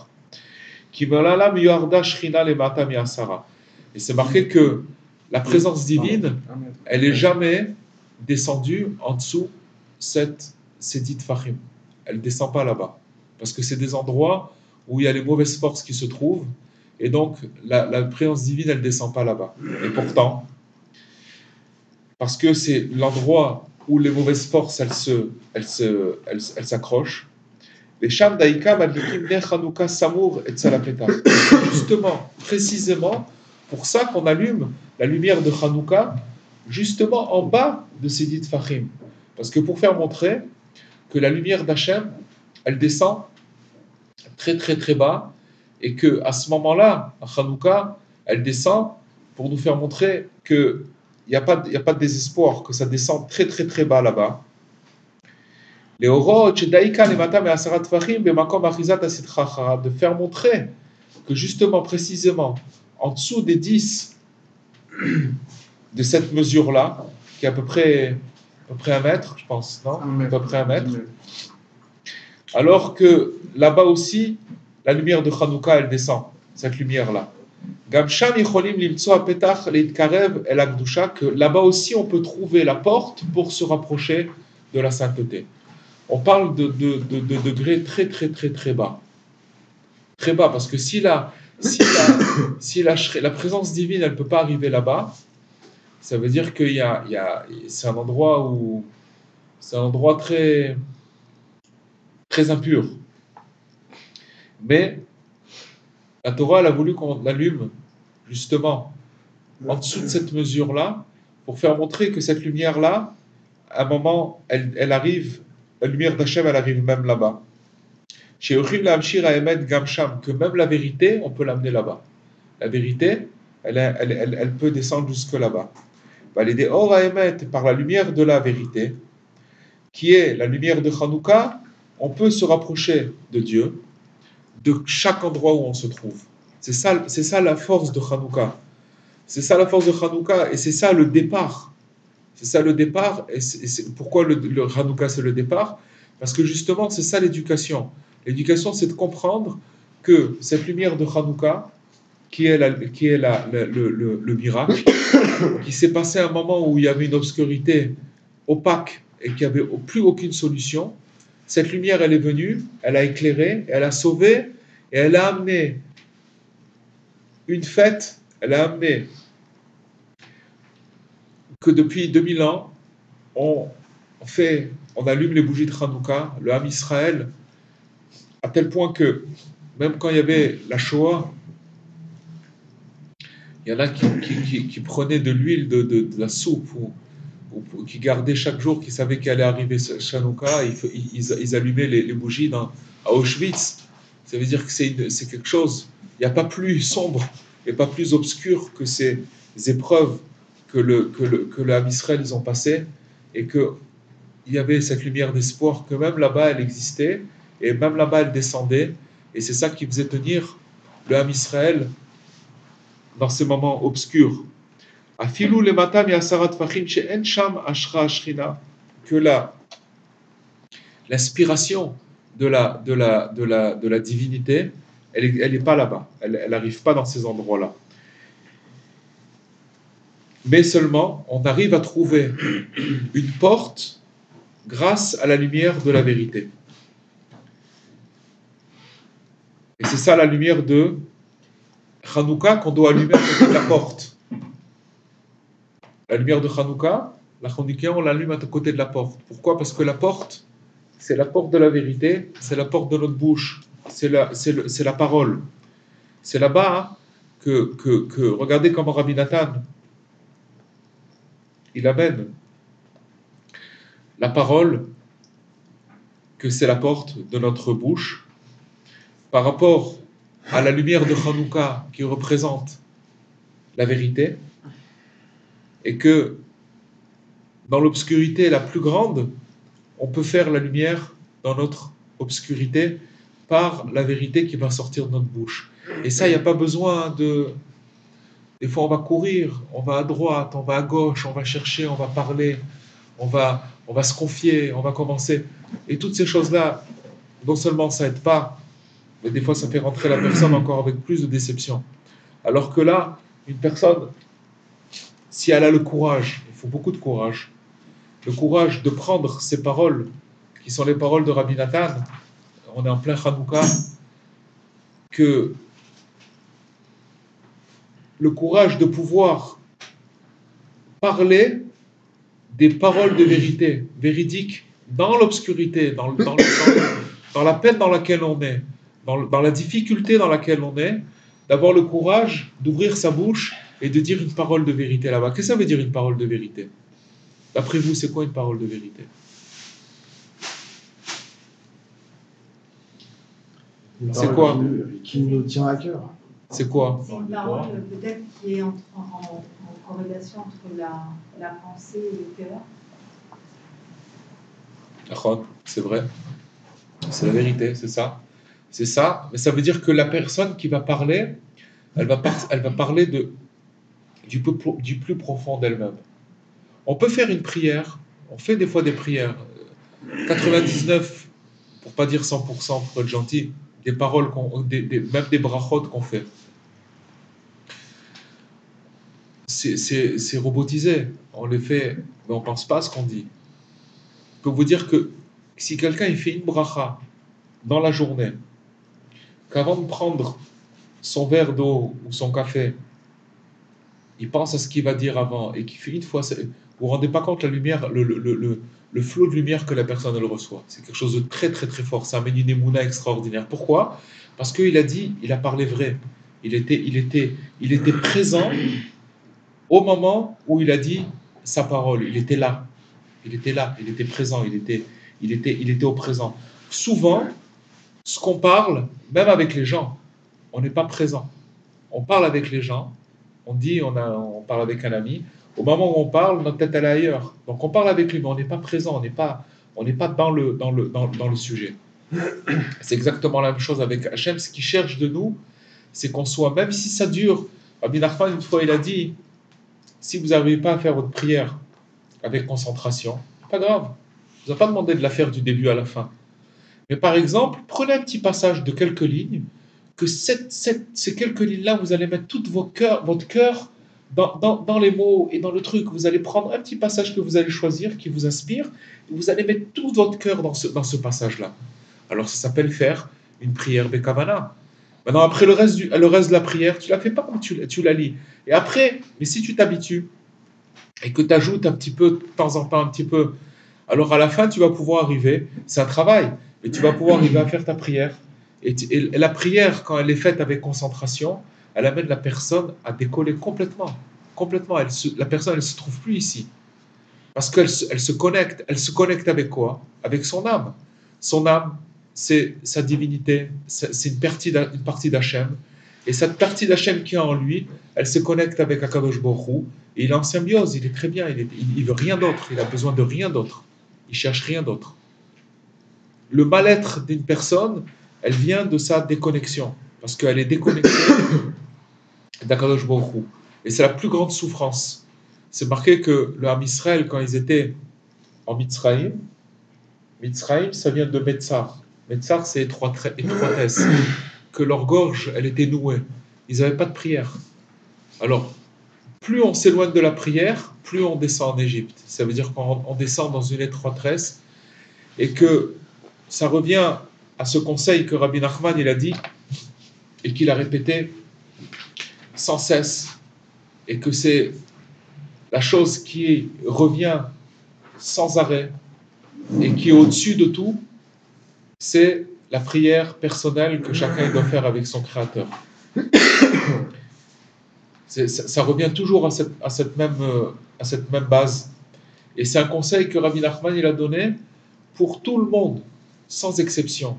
Et c'est marqué que la présence divine, elle n'est jamais descendue en dessous ces 10 tefachim. Elle ne descend pas là-bas. Parce que c'est des endroits où il y a les mauvaises forces qui se trouvent. Et donc, la présence divine, elle ne descend pas là-bas. Et pourtant, parce que c'est l'endroit où les mauvaises forces, elles s'accrochent. Les Sham Daïka Madlikim Ner Hanouka Samour et Tzalapetach. Justement, précisément, pour ça qu'on allume la lumière de Hanouka, justement en bas de ces 10 Fachim. Parce que pour faire montrer que la lumière d'Hachem, elle descend très bas, et que à ce moment-là, à Hanouka, elle descend pour nous faire montrer que il n'y a pas de désespoir, que ça descend très bas là-bas. De faire montrer que justement, précisément, en dessous des 10 de cette mesure-là, qui est à peu près 1 mètre, je pense, non ? À peu près 1 mètre. Alors que là-bas aussi, la lumière de Hanouka, elle descend, cette lumière-là. Que là-bas aussi on peut trouver la porte pour se rapprocher de la sainteté. On parle de degrés très bas. Très bas, parce que si la présence divine elle ne peut pas arriver là-bas, ça veut dire que c'est un endroit très impur. Mais la Torah, elle a voulu qu'on l'allume justement en dessous de cette mesure-là pour faire montrer que cette lumière-là, à un moment, elle arrive, la lumière d'Hachem, elle arrive même là-bas. Que même la vérité, on peut l'amener là-bas. La vérité, elle peut descendre jusque là-bas. Par la lumière de la vérité, qui est la lumière de Hanouka, on peut se rapprocher de Dieu, de chaque endroit où on se trouve. C'est ça la force de Hanouka. C'est ça la force de Hanouka et c'est ça le départ. C'est ça le départ. Et pourquoi le Hanouka c'est le départ ? Parce que justement c'est ça l'éducation. L'éducation c'est de comprendre que cette lumière de Hanouka, qui est le miracle, qui s'est passé à un moment où il y avait une obscurité opaque et qu'il n'y avait plus aucune solution, cette lumière elle est venue, elle a éclairé, elle a sauvé et elle a amené une fête, elle a amené que depuis 2000 ans, on allume les bougies de Hanouka, le Ham Israël, à tel point que même quand il y avait la Shoah, il y en a qui prenaient de l'huile de la soupe ou qui gardaient chaque jour, qui savaient qu'elle allait arriver Hanouka, ils allumaient les bougies à Auschwitz. Ça veut dire que c'est quelque chose, il n'y a pas plus sombre et pas plus obscur que ces épreuves que le Ham Israël ils ont passées, et qu'il y avait cette lumière d'espoir, que même là-bas elle existait, et même là-bas elle descendait, et c'est ça qui faisait tenir le Ham Israël dans ces moments obscurs. Afilu lemata mi'asara tfachim she'en sham ashra ashrina, que l'inspiration de la divinité, elle est pas là-bas, elle n'arrive pas dans ces endroits-là. Mais seulement, on arrive à trouver une porte grâce à la lumière de la vérité. Et c'est ça la lumière de Hanouka qu'on doit allumer à côté de la porte. La lumière de Hanouka, la Hanouka, on l'allume à côté de la porte. Pourquoi? Parce que la porte, c'est la porte de la vérité, c'est la porte de notre bouche, c'est la parole. C'est là-bas que regardez comment Rabbi Nathan, il amène la parole, que c'est la porte de notre bouche, par rapport à la lumière de Hanouka qui représente la vérité, et que dans l'obscurité la plus grande, on peut faire la lumière dans notre obscurité par la vérité qui va sortir de notre bouche. Et ça, il n'y a pas besoin de... Des fois, on va courir, on va à droite, on va à gauche, on va chercher, on va parler, on va se confier, on va commencer. Et toutes ces choses-là, non seulement ça n'aide pas, mais des fois, ça fait rentrer la personne encore avec plus de déception. Alors que là, une personne, si elle a le courage, il faut beaucoup de courage, le courage de prendre ces paroles, qui sont les paroles de Rabbi Nathan, on est en plein Hanouka, que le courage de pouvoir parler des paroles de vérité, véridiques, dans l'obscurité, dans la peine dans laquelle on est, dans la difficulté dans laquelle on est, d'avoir le courage d'ouvrir sa bouche et de dire une parole de vérité là-bas. Qu'est-ce que ça veut dire une parole de vérité? D'après vous, c'est quoi une parole de vérité? C'est quoi? Qui nous tient à cœur. C'est quoi? C'est une parole peut-être qui est en corrélation entre la pensée et le cœur. C'est vrai. C'est la vérité, c'est ça. C'est ça, mais ça veut dire que la personne qui va parler, elle va parler du plus profond d'elle-même. On peut faire une prière, on fait des fois des prières, 99, pour pas dire 100%, pour être gentil, des paroles, même des brachot qu'on fait. C'est robotisé, on les fait, mais on pense pas à ce qu'on dit. Je peux vous dire que si quelqu'un il fait une bracha dans la journée, qu'avant de prendre son verre d'eau ou son café, il pense à ce qu'il va dire avant et qu'il fait une fois, vous vous rendez pas compte la lumière, le flot de lumière que la personne elle reçoit. C'est quelque chose de très très très fort. Ça amène une émouna extraordinaire. Pourquoi? Parce qu'il a dit, il a parlé vrai. Il était présent au moment où il a dit sa parole. Il était là. Il était présent. Il était au présent. Souvent, ce qu'on parle, même avec les gens, on n'est pas présent. On parle avec les gens, on parle avec un ami. Au moment où on parle, notre tête elle est ailleurs. Donc on parle avec lui, mais on n'est pas présent, on n'est pas dans le sujet. C'est exactement la même chose avec Hachem. Ce qu'il cherche de nous, c'est qu'on soit, même si ça dure. Rabbi Nachman, une fois, il a dit, si vous n'arrivez pas à faire votre prière avec concentration, pas grave. Je ne vous ai pas demandé de la faire du début à la fin. Mais par exemple, prenez un petit passage de quelques lignes, que ces quelques lignes-là, vous allez mettre tout votre cœur dans les mots et dans le truc. Vous allez prendre un petit passage que vous allez choisir, qui vous inspire, et vous allez mettre tout votre cœur dans ce passage-là. Alors ça s'appelle faire une prière Bekavana. Maintenant, après le reste de la prière, tu la fais pas, tu la lis. Et après, mais si tu t'habitues, et que tu ajoutes un petit peu, de temps en temps, un petit peu, alors à la fin, tu vas pouvoir arriver, c'est un travail, mais tu vas pouvoir arriver à faire ta prière. Et la prière, quand elle est faite avec concentration, elle amène la personne à décoller complètement. Complètement. La personne, elle ne se trouve plus ici. Parce qu'elle se connecte. Elle se connecte avec quoi? Avec son âme. Son âme, c'est sa divinité. C'est une partie d'Hachem. Et cette partie d'Hachem qui est en lui, elle se connecte avec Akadosh Baruch Hu. Et il est en symbiose. Il est très bien. Il veut rien d'autre. Il a besoin de rien d'autre. Il cherche rien d'autre. Le mal-être d'une personne, elle vient de sa déconnexion, parce qu'elle est déconnectée d'Akadosh Baruch Hu. Et c'est la plus grande souffrance. c'est marqué que le Ham Israël, quand ils étaient en Mitzraïm, Mitzraïm, ça vient de Metzar. Metzar, c'est étroitesse. Que leur gorge, elle était nouée. Ils n'avaient pas de prière. Alors, plus on s'éloigne de la prière, plus on descend en Égypte. Ça veut dire qu'on descend dans une étroitesse et que ça revient à ce conseil que Rabbi Nachman il a dit et qu'il a répété sans cesse et que c'est la chose qui revient sans arrêt et qui est au-dessus de tout, c'est la prière personnelle que chacun doit faire avec son Créateur. Ça revient toujours à cette même base. Et c'est un conseil que Rabbi Nachman il a donné pour tout le monde, sans exception.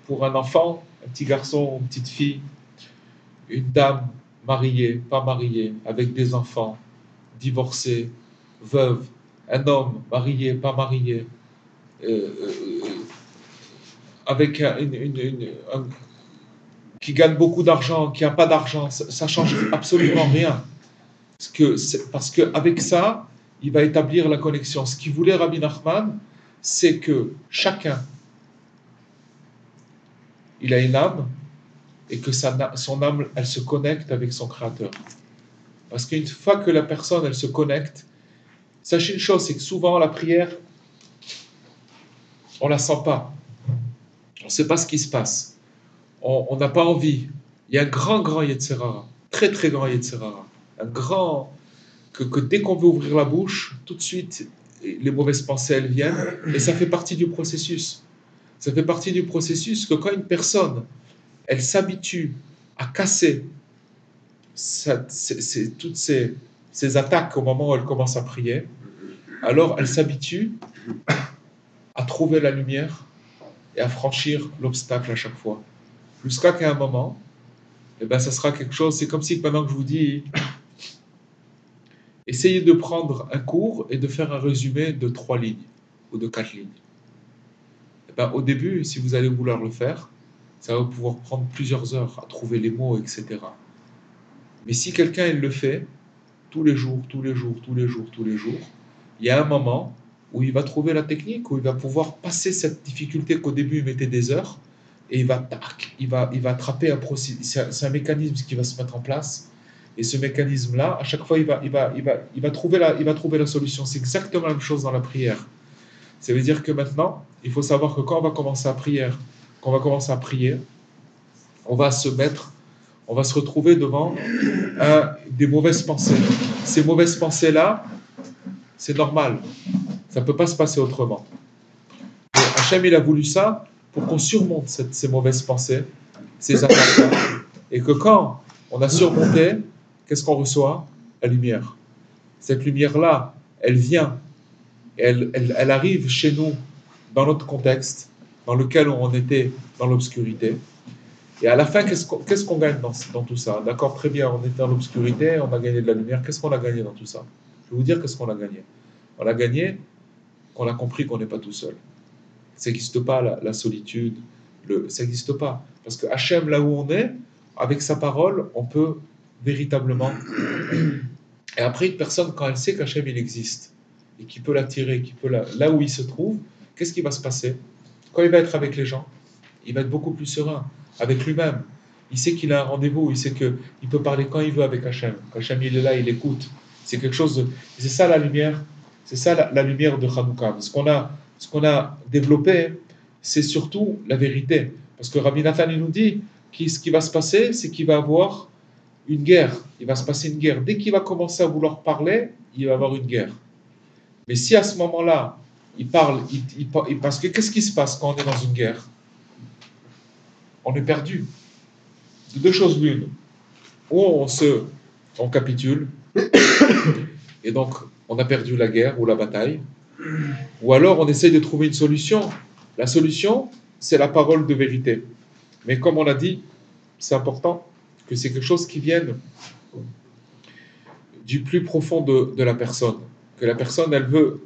Pour un enfant, un petit garçon, une petite fille, une dame mariée, pas mariée, avec des enfants, divorcée, veuve, un homme marié, pas marié, avec qui gagne beaucoup d'argent, qui n'a pas d'argent, ça change absolument rien. Parce qu'avec ça, il va établir la connexion. Ce qu'il voulait Rabbi Nachman, c'est que chacun, il a une âme, et que son âme, elle se connecte avec son Créateur. Parce qu'une fois que la personne, elle se connecte, sachez une chose, c'est que souvent la prière, on ne la sent pas. On ne sait pas ce qui se passe. On n'a pas envie. Il y a un grand Yetzer Hara, très grand Yetzer Hara. Un grand, que dès qu'on veut ouvrir la bouche, tout de suite, les mauvaises pensées, elles viennent, et ça fait partie du processus. Ça fait partie du processus que quand une personne, elle s'habitue à casser toutes ces attaques au moment où elle commence à prier, alors elle s'habitue à trouver la lumière et à franchir l'obstacle à chaque fois. Jusqu'à qu'à un moment, eh ben, ça sera quelque chose, c'est comme si maintenant que je vous dis, essayez de prendre un cours et de faire un résumé de 3 lignes ou de 4 lignes. Eh ben, au début, si vous allez vouloir le faire, ça va pouvoir prendre plusieurs heures à trouver les mots, etc. Mais si quelqu'un il le fait tous les jours, il y a un moment où il va trouver la technique, où il va pouvoir passer cette difficulté qu'au début il mettait des heures, et il va attraper un processus. C'est un mécanisme qui va se mettre en place, et ce mécanisme-là, à chaque fois, il va trouver la solution. C'est exactement la même chose dans la prière. Ça veut dire que maintenant, il faut savoir que quand on va commencer à prier, on va se retrouver devant des mauvaises pensées. Ces mauvaises pensées-là, c'est normal. Ça ne peut pas se passer autrement. Mais Hachem, il a voulu ça pour qu'on surmonte ces mauvaises pensées, ces attaques-là. Et que quand on a surmonté, qu'est-ce qu'on reçoit? La lumière. Cette lumière-là, elle vient, et elle arrive chez nous, dans notre contexte, dans lequel on était dans l'obscurité. Et à la fin, qu'est-ce qu'on gagne dans tout ça? D'accord, très bien, on était dans l'obscurité, on a gagné de la lumière. Qu'est-ce qu'on a gagné dans tout ça? Je vais vous dire qu'est-ce qu'on a gagné. On a gagné qu'on a compris qu'on n'est pas tout seul. Ça n'existe pas, la solitude, ça n'existe pas. Parce que Hachem, là où on est, avec sa parole, on peut véritablement... Et après, une personne, quand elle sait qu'Hachem, il existe, et qu'il peut l'attirer, là où il se trouve, qu'est-ce qui va se passer? Quand il va être avec les gens, il va être beaucoup plus serein, avec lui-même. Il sait qu'il a un rendez-vous, il sait qu'il peut parler quand il veut avec Hachem. Quand Hachem, il est là, il écoute. C'est quelque chose de... C'est ça la lumière, c'est ça la lumière de Hanouka. Ce qu'on a développé, c'est surtout la vérité. Parce que Rabbi Nathan, il nous dit que ce qui va se passer, c'est qu'il va avoir une guerre. Il va se passer une guerre. Dès qu'il va commencer à vouloir parler, il va avoir une guerre. Mais si à ce moment-là, il parle, parce que qu'est-ce qui se passe quand on est dans une guerre? On est perdu. De deux choses l'une. Ou on capitule, et donc on a perdu la guerre ou la bataille, ou alors on essaye de trouver une solution. La solution, c'est la parole de vérité. Mais comme on l'a dit, c'est important que c'est quelque chose qui vienne du plus profond de la personne. Que la personne, elle veut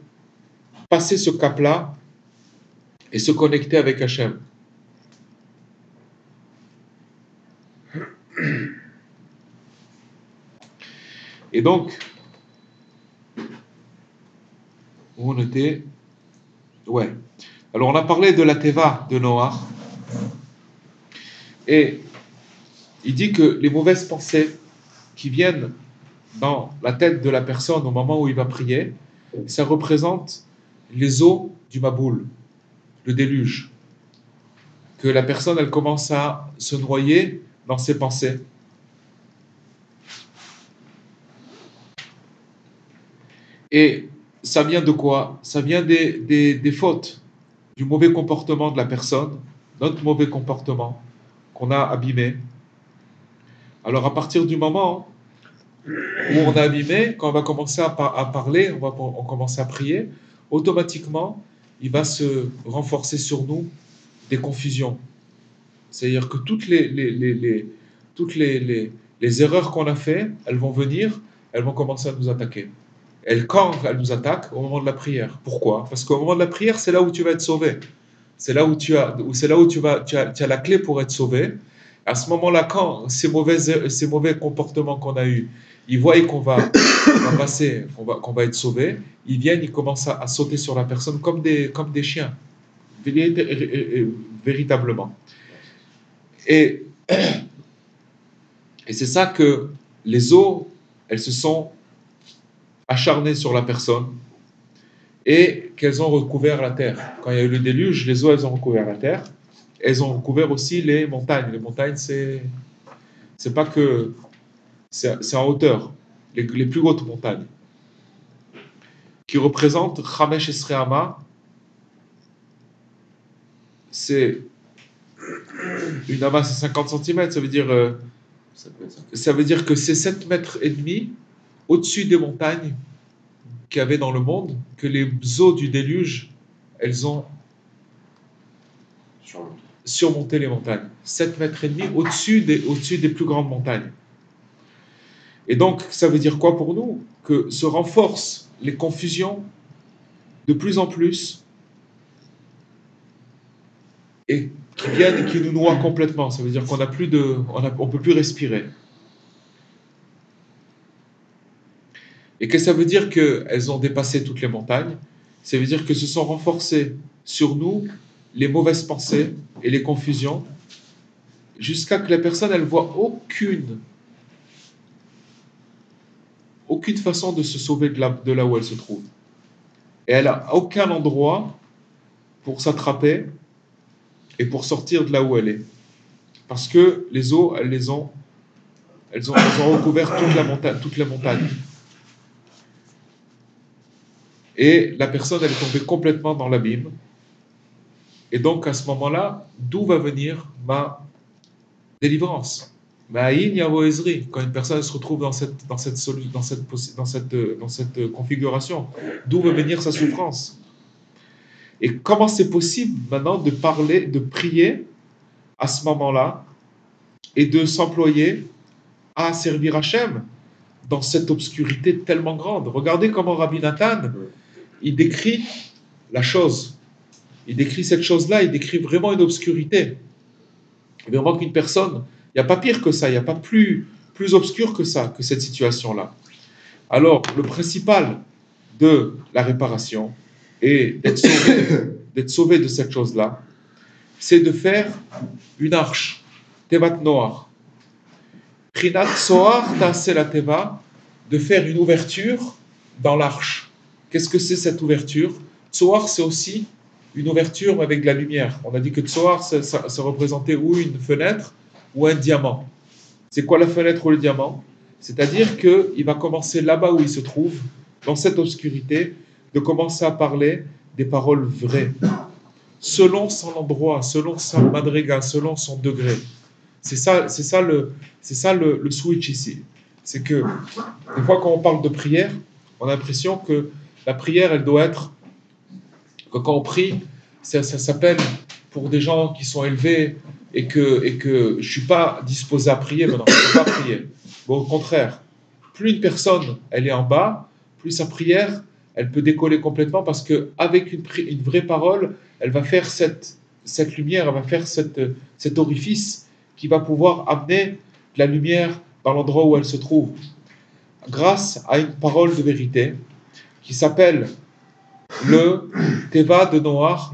passer ce cap-là et se connecter avec Hachem. Et donc, Où on était? Ouais. Alors on a parlé de la Teva de Noah. Et il dit que les mauvaises pensées qui viennent dans la tête de la personne au moment où il va prier, ça représente les eaux du Maboul, le déluge. Que la personne, elle commence à se noyer dans ses pensées. Et ça vient de quoi? Ça vient des fautes, du mauvais comportement de la personne, notre mauvais comportement qu'on a abîmé. Alors à partir du moment où on a abîmé, quand on va commencer à parler, on commence à prier, automatiquement, il va se renforcer sur nous des confusions. C'est-à-dire que toutes les erreurs qu'on a fait, elles vont venir, elles vont commencer à nous attaquer. Quand elles nous attaquent, au moment de la prière. Pourquoi? Parce qu'au moment de la prière, c'est là où tu vas être sauvé. C'est là où tu as la clé pour être sauvé. À ce moment-là, quand ces mauvais comportements qu'on a eus, ils voient qu'on va passer, qu'on va être sauvé, ils viennent, ils commencent à sauter sur la personne comme des chiens, véritablement. Et c'est ça que les eaux, elles se sont acharnées sur la personne et qu'elles ont recouvert la terre. Quand il y a eu le déluge, les eaux, elles ont recouvert la terre. Elles ont recouvert aussi les montagnes. Les montagnes, c'est pas que... C'est en hauteur. Les plus hautes montagnes. Qui représentent Chamesh Esreama. C'est... Une amas, c'est 50 cm. Ça veut dire que c'est 7,5 mètres au-dessus des montagnes qu'il y avait dans le monde, que les eaux du déluge, elles ont surmonté les montagnes. 7,5 mètres au-dessus des plus grandes montagnes. Et donc, ça veut dire quoi pour nous? Que se renforcent les confusions de plus en plus et qui viennent et qui nous noient complètement. Ça veut dire qu'on on peut plus respirer. Et qu'est-ce que ça veut dire qu'elles ont dépassé toutes les montagnes? Ça veut dire que se sont renforcées sur nous les mauvaises pensées et les confusions jusqu'à que la personne, elle voit aucune façon de se sauver de là où elle se trouve. Et elle n'a aucun endroit pour s'attraper et pour sortir de là où elle est. Parce que les eaux, elles ont recouvert toutes les montagnes. Et la personne, elle est tombée complètement dans l'abîme. Et donc, à ce moment-là, d'où va venir ma délivrance? Quand une personne se retrouve dans cette configuration, d'où va venir sa souffrance? Et comment c'est possible maintenant de parler, de prier à ce moment-là et de s'employer à servir Hachem dans cette obscurité tellement grande? Regardez comment Rabbi Nathan, il décrit la chose. Il décrit cette chose-là, il décrit vraiment une obscurité. Vraiment qu'une personne, il n'y a pas pire que ça, il n'y a pas plus obscur que ça, que cette situation-là. Alors, le principal de la réparation et d'être sauvé de cette chose-là, c'est de faire une arche, Tevat Noach. Prinat Soar Ta'aseh la Teva, de faire une ouverture dans l'arche. Qu'est-ce que c'est cette ouverture? Tsoar, c'est aussi une ouverture avec de la lumière. On a dit que Tsoar, ça représentait ou une fenêtre ou un diamant. C'est quoi la fenêtre ou le diamant? C'est-à-dire qu'il va commencer là-bas où il se trouve, dans cette obscurité, de commencer à parler des paroles vraies, selon son endroit, selon sa madriga, selon son degré. C'est ça le switch ici. C'est que, des fois, quand on parle de prière, on a l'impression que la prière, elle doit être, que quand on prie, ça s'appelle pour des gens qui sont élevés et que je ne suis pas disposé à prier, maintenant, je ne peux pas prier. Bon, au contraire, plus une personne, elle est en bas, plus sa prière, elle peut décoller complètement parce qu'avec une vraie parole, elle va faire cette lumière, elle va faire cet orifice qui va pouvoir amener de la lumière dans l'endroit où elle se trouve. Grâce à une parole de vérité qui s'appelle le Teva de Noach,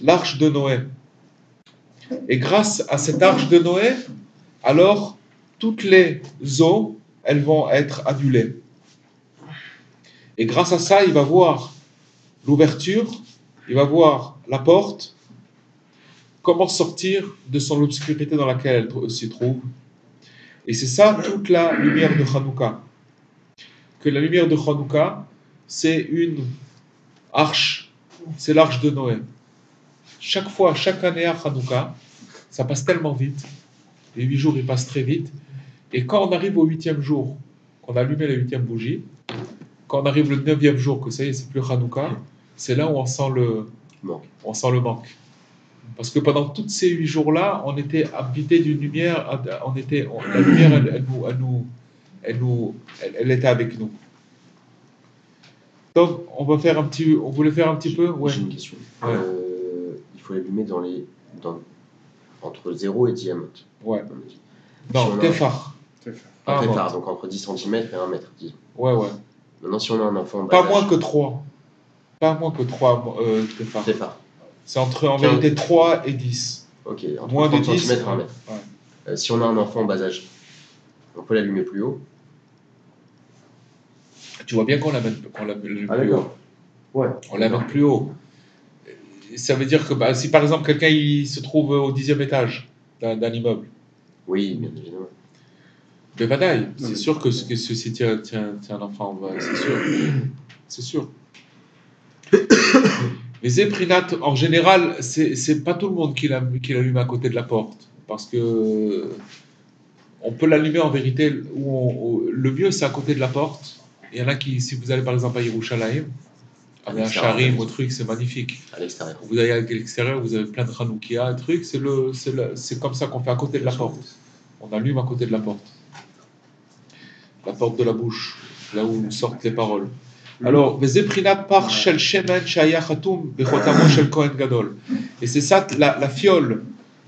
l'arche de Noé. Et grâce à cette arche de Noé, alors toutes les eaux, elles vont être annulées. Et grâce à ça, il va voir l'ouverture, il va voir la porte, comment sortir de son obscurité dans laquelle elle s'y trouve. Et c'est ça toute la lumière de Hanouka. Que la lumière de Hanouka, c'est une arche, c'est l'arche de Noé. Chaque fois, chaque année à Hanouka, ça passe tellement vite. Les 8 jours, ils passent très vite. Et quand on arrive au 8e jour, qu'on a allumé la 8e bougie, quand on arrive le 9e jour, que ça y est, c'est plus Hanouka, c'est là où on sent le manque. Parce que pendant tous ces 8 jours-là, on était habité d'une lumière, la lumière, elle était avec nous. Donc, on voulait faire un petit peu. Ouais. J'ai une question. Ouais. Il faut allumer entre 0 et 10 amot. Ouais. on a dit. Non, Tefar. Un téphare, donc entre 10 cm et 1 mètre, disons. Ouais. Maintenant, si on a un enfant. Pas moins que 3. Pas moins que 3 Tefar. Téphare. C'est en vérité 3 et 10. Ok, entre Moins de 30 10. cm et 1 mètre. Ouais. Si on a un enfant en bas âge, on peut l'allumer plus haut. Tu vois bien qu'on l'amène plus haut. Ouais. On l'amène plus haut. Ça veut dire que si par exemple quelqu'un il se trouve au 10e étage d'un immeuble, Oui, bien évidemment. mais badaï, c'est sûr que ceci tient un enfant, c'est sûr. Mais Zéprinat, en général, c'est pas tout le monde qui l'allume à côté de la porte, parce que on peut l'allumer en vérité, le mieux c'est à côté de la porte. Il y en a qui, si vous allez par exemple à Yerushalayim, à Sharim, au truc, c'est magnifique. À l'extérieur. Vous allez à l'extérieur, vous avez plein de Hanoukia, trucs, c'est comme ça qu'on fait à côté de la porte. On allume à côté de la porte. La porte de la bouche, là où sortent les paroles. Alors, et c'est ça la fiole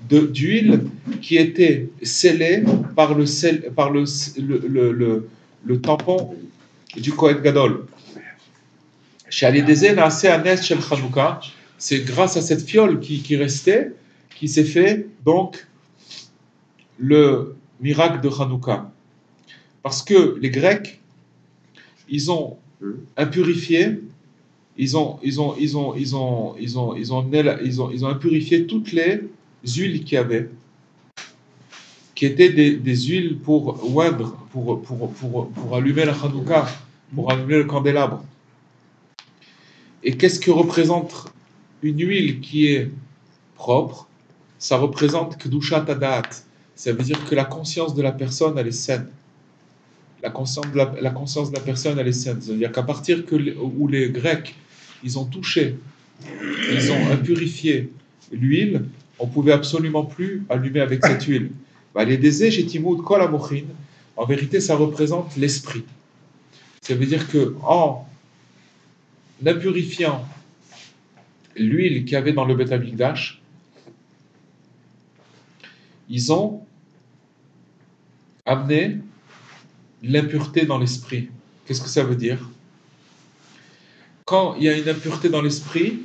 d'huile qui était scellée par le tampon du Kohen Gadol. C'est grâce à cette fiole qui restait, qui s'est fait donc le miracle de Hanouka. Parce que les Grecs, ils ont impurifié, ils ont impurifié toutes les huiles qu'il y avait, qui étaient des huiles pour oindre, pour allumer la Hanouka, pour allumer le candélabre. Et qu'est-ce que représente une huile qui est propre? Ça représente Kedushat Hadat. Ça veut dire que la conscience de la personne, elle est saine. La conscience de la personne, elle est saine. C'est-à-dire qu'à partir où les Grecs, ils ont touché, ils ont impurifié l'huile, on ne pouvait absolument plus allumer avec cette huile. Les désés, Jetimud, Kol Amochin, en vérité, ça représente l'esprit. Ça veut dire qu'en impurifiant l'huile qu'il y avait dans le Beth Amikdash, ils ont amené l'impureté dans l'esprit. Qu'est-ce que ça veut dire? Quand il y a une impureté dans l'esprit,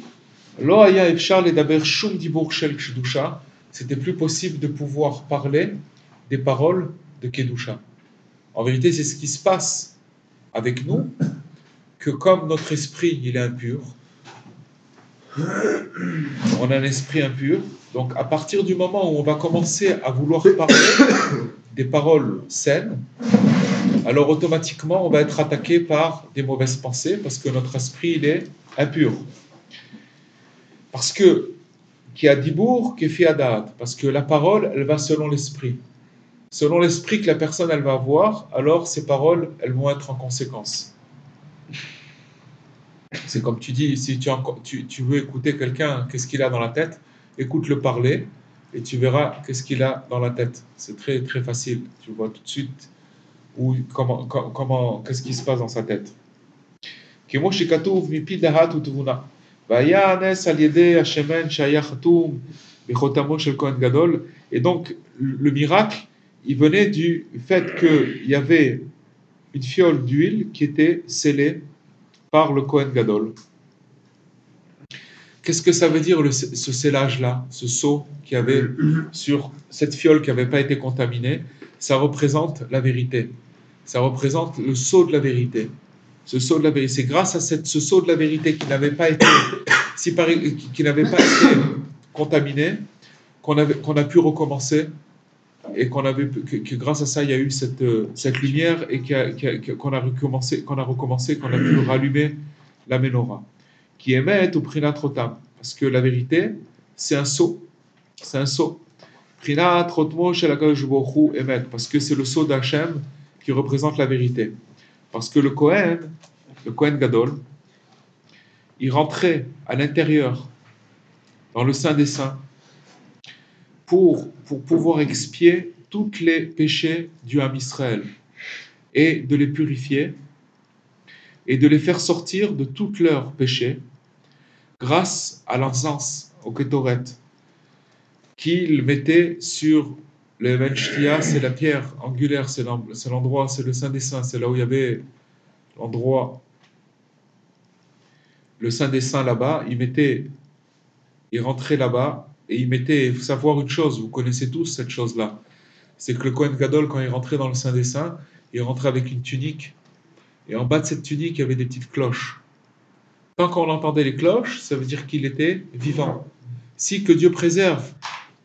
c'était plus possible de pouvoir parler des paroles de Kedusha. En vérité, c'est ce qui se passe avec nous, que comme notre esprit il est impur, on a un esprit impur, donc à partir du moment où on va commencer à vouloir parler des paroles saines, alors automatiquement on va être attaqué par des mauvaises pensées parce que notre esprit il est impur. Parce que qui a dibour, qui fait adat, parce que la parole elle va selon l'esprit. Selon l'esprit que la personne elle va avoir, alors ces paroles elles vont être en conséquence. C'est comme tu dis, si tu veux écouter quelqu'un, qu'est-ce qu'il a dans la tête, écoute-le parler et tu verras qu'est-ce qu'il a dans la tête. C'est très très facile, tu vois tout de suite qu'est-ce qui se passe dans sa tête. Et donc le miracle il venait du fait qu'il y avait une fiole d'huile qui était scellée par le Kohen Gadol. Qu'est-ce que ça veut dire ce scellage-là, ce sceau qui avait sur cette fiole qui n'avait pas été contaminée? Ça représente la vérité. Ça représente le sceau de la vérité. Ce sceau de la vérité, c'est grâce à ce sceau de la vérité qui n'avait pas été, qui n'avait pas été contaminé, qu'on a pu recommencer et que grâce à ça, il y a eu cette lumière et qu'on a recommencé, qu'on a pu rallumer la menorah. Qui émet au Prinat Rotam. Parce que la vérité, c'est un sceau. C'est un sceau. Prinat Rotmo Shel HaKadosh Baruch Hu émet. Parce que c'est le sceau d'Hachem qui représente la vérité. Parce que le Kohen Gadol, il rentrait à l'intérieur, dans le Saint des Saints, pour pouvoir expier tous les péchés du Ham Israël et de les purifier et de les faire sortir de tous leurs péchés grâce à l'encens, au Ketoret, qu'il mettait sur le Even Shtia, c'est la pierre angulaire, c'est l'endroit, c'est le Saint des Saints, c'est là où il y avait l'endroit, le Saint des Saints là-bas, il rentrait là-bas et il faut savoir une chose, vous connaissez tous cette chose-là, c'est que le Kohen Gadol, quand il rentrait dans le Saint des Saints, il rentrait avec une tunique, et en bas de cette tunique, il y avait des petites cloches. Tant qu'on entendait les cloches, ça veut dire qu'il était vivant. Si que Dieu préserve,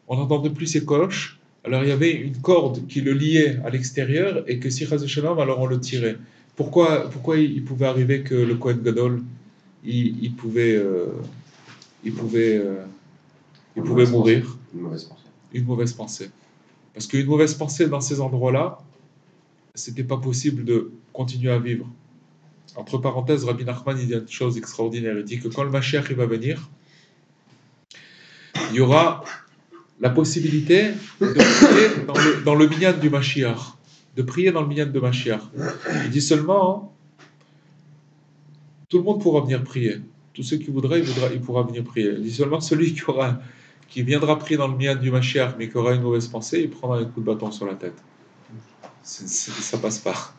on n'entendait plus ces cloches, alors il y avait une corde qui le liait à l'extérieur et que si Chas Shalom, alors on le tirait. Pourquoi il pouvait arriver que le Kohen Gadol, il pouvait mourir? Une mauvaise pensée. Une mauvaise pensée. Parce qu'une mauvaise pensée dans ces endroits-là, c'était pas possible de continuer à vivre. Entre parenthèses, Rabbi Nachman, il dit une chose extraordinaire. Il dit que quand le Mashiach il va venir, il y aura la possibilité de prier dans le minyan du Mashiach. De prier dans le minyan de Mashiach. Il dit seulement, tout le monde pourra venir prier. Tous ceux qui voudraient, il pourra venir prier. Il dit seulement celui qui viendra prier dans le minyan du Mashiach, mais qui aura une mauvaise pensée, il prendra un coup de bâton sur la tête. Ça passe pas.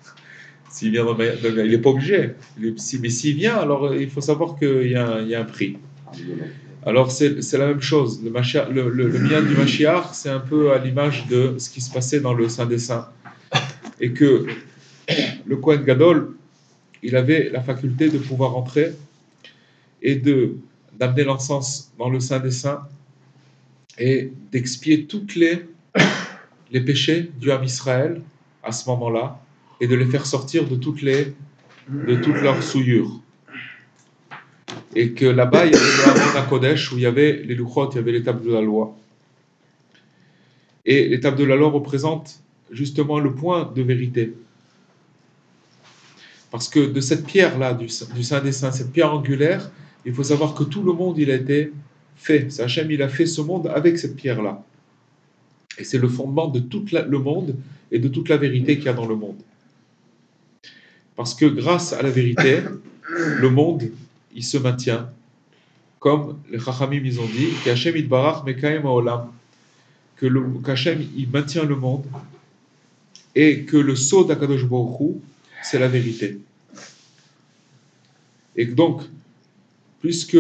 S'il vient il n'est pas obligé. Mais s'il vient, alors il faut savoir qu'il y a un prix. Alors c'est la même chose. Le minyan du Mashiach, c'est un peu à l'image de ce qui se passait dans le Saint des Saints. Et que le Kohen Gadol, il avait la faculté de pouvoir entrer et d'amener l'encens dans le Saint des Saints et d'expier tous les péchés du Ham Israël à ce moment-là, et de les faire sortir de toutes leurs souillures. Et que là-bas, il y avait le Aron HaKodesh, où il y avait les Luchot, il y avait les tables de la loi. Et les tables de la loi représentent justement le point de vérité. Parce que de cette pierre-là, du Saint des Saints, cette pierre angulaire, il faut savoir que tout le monde, il a été fait. Hachem, il a fait ce monde avec cette pierre-là. Et c'est le fondement de tout le monde et de toute la vérité qu'il y a dans le monde. Parce que grâce à la vérité, le monde, il se maintient. Comme les Chachamim, ils ont dit, qu'Hachem Yitbarach Mekaim Haolam, qu'Hachem, il maintient le monde, et que le sceau d'Akadosh Baruch Hu, c'est la vérité. Et donc, puisque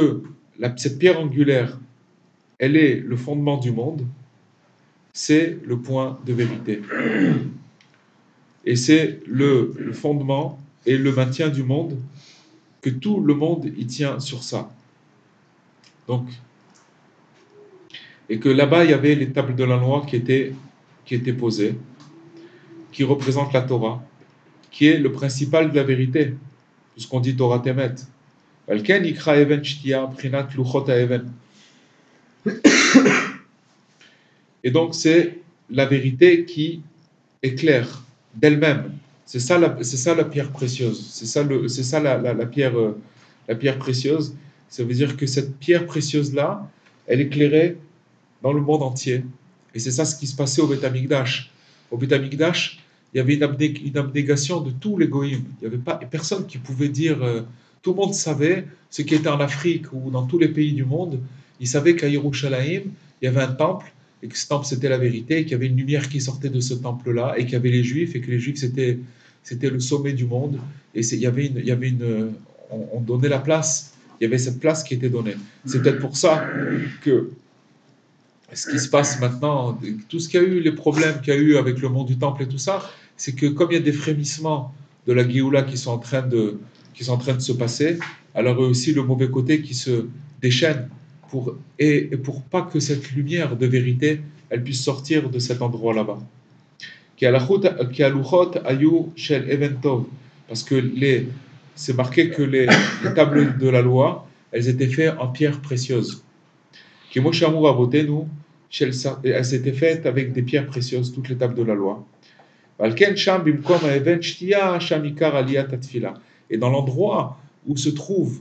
cette pierre angulaire, elle est le fondement du monde, c'est le point de vérité. Et c'est le fondement et le maintien du monde, que tout le monde y tient sur ça. Donc, et que là-bas, il y avait les tables de la loi qui étaient posées, qui représentent la Torah, qui est le principal de la vérité, puisqu'on dit Torah Temet. Et donc, c'est la vérité qui éclaire d'elle-même. C'est ça la pierre précieuse. C'est ça la pierre précieuse. Ça veut dire que cette pierre précieuse-là, elle éclairait dans le monde entier. Et c'est ça ce qui se passait au Beth Amikdash. Au Beth Amikdash, il y avait une abnégation de tous les goïms. Il n'y avait pas personne qui pouvait dire... tout le monde savait, ce qui était en Afrique ou dans tous les pays du monde, ils savaient qu'à Yerushalayim, il y avait un temple, et que ce temple c'était la vérité, et qu'il y avait une lumière qui sortait de ce temple-là, et qu'il y avait les Juifs, et que les Juifs c'était le sommet du monde. Et il y avait on donnait la place. Il y avait cette place qui était donnée. C'est peut-être pour ça que ce qui se passe maintenant, tout ce qu'il y a eu, les problèmes qu'il y a eu avec le monde du temple et tout ça, c'est que comme il y a des frémissements de la Géoula qui sont en train de se passer, alors il y a aussi le mauvais côté qui se déchaîne et pour pas que cette lumière de vérité, elle puisse sortir de cet endroit là-bas. Parce que c'est marqué que les tables de la loi, elles étaient faites en pierre précieuse. Elles étaient faites avec des pierres précieuses, toutes les tables de la loi. Et dans l'endroit où se trouvent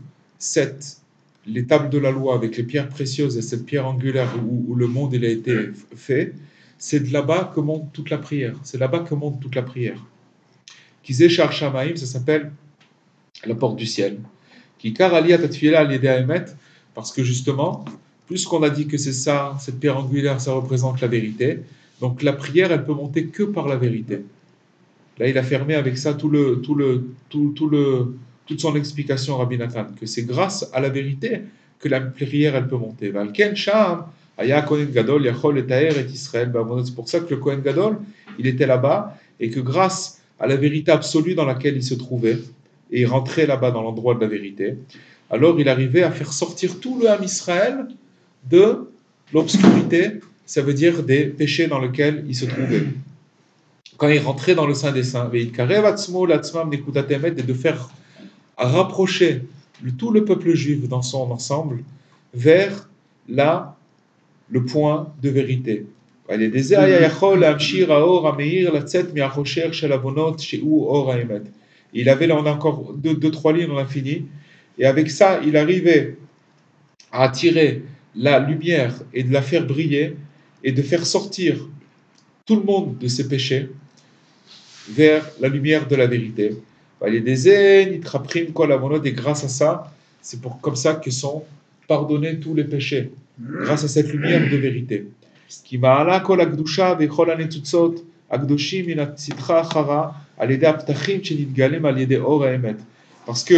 les tables de la loi avec les pierres précieuses et cette pierre angulaire où le monde il a été fait, c'est de là-bas que monte toute la prière. C'est là-bas que monte toute la prière. Kizé Shar Shamaim, ça s'appelle la porte du ciel. Kikar Aliyat Atfila Al-Yedei, parce que justement, puisqu'on a dit que c'est ça, cette pierre angulaire, ça représente la vérité, donc la prière, elle peut monter que par la vérité. Là, il a fermé avec ça toute son explication, Rabbi Nathan, que c'est grâce à la vérité que la prière, elle peut monter. C'est pour ça que le Kohen Gadol, il était là-bas, et que grâce à la vérité absolue dans laquelle il se trouvait, et il rentrait là-bas dans l'endroit de la vérité, alors il arrivait à faire sortir tout le Ham Israël de l'obscurité, ça veut dire des péchés dans lesquels il se trouvait. Quand il rentrait dans le Saint des Saints, et de faire rapprocher tout le peuple juif dans son ensemble vers le point de vérité. Il avait là, on a encore deux, trois lignes, on a fini. Et avec ça, il arrivait à attirer la lumière et de la faire briller et de faire sortir tout le monde de ses péchés vers la lumière de la vérité. Et grâce à ça, c'est comme ça que sont pardonnés tous les péchés, grâce à cette lumière de vérité. Parce que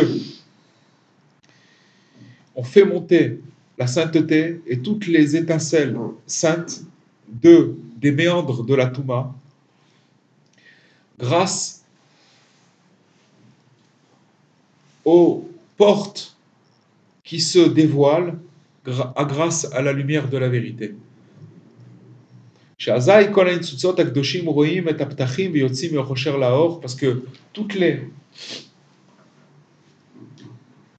on fait monter la sainteté et toutes les étincelles saintes des méandres de la Touma grâce aux portes qui se dévoilent grâce à la lumière de la vérité. Parce que toutes les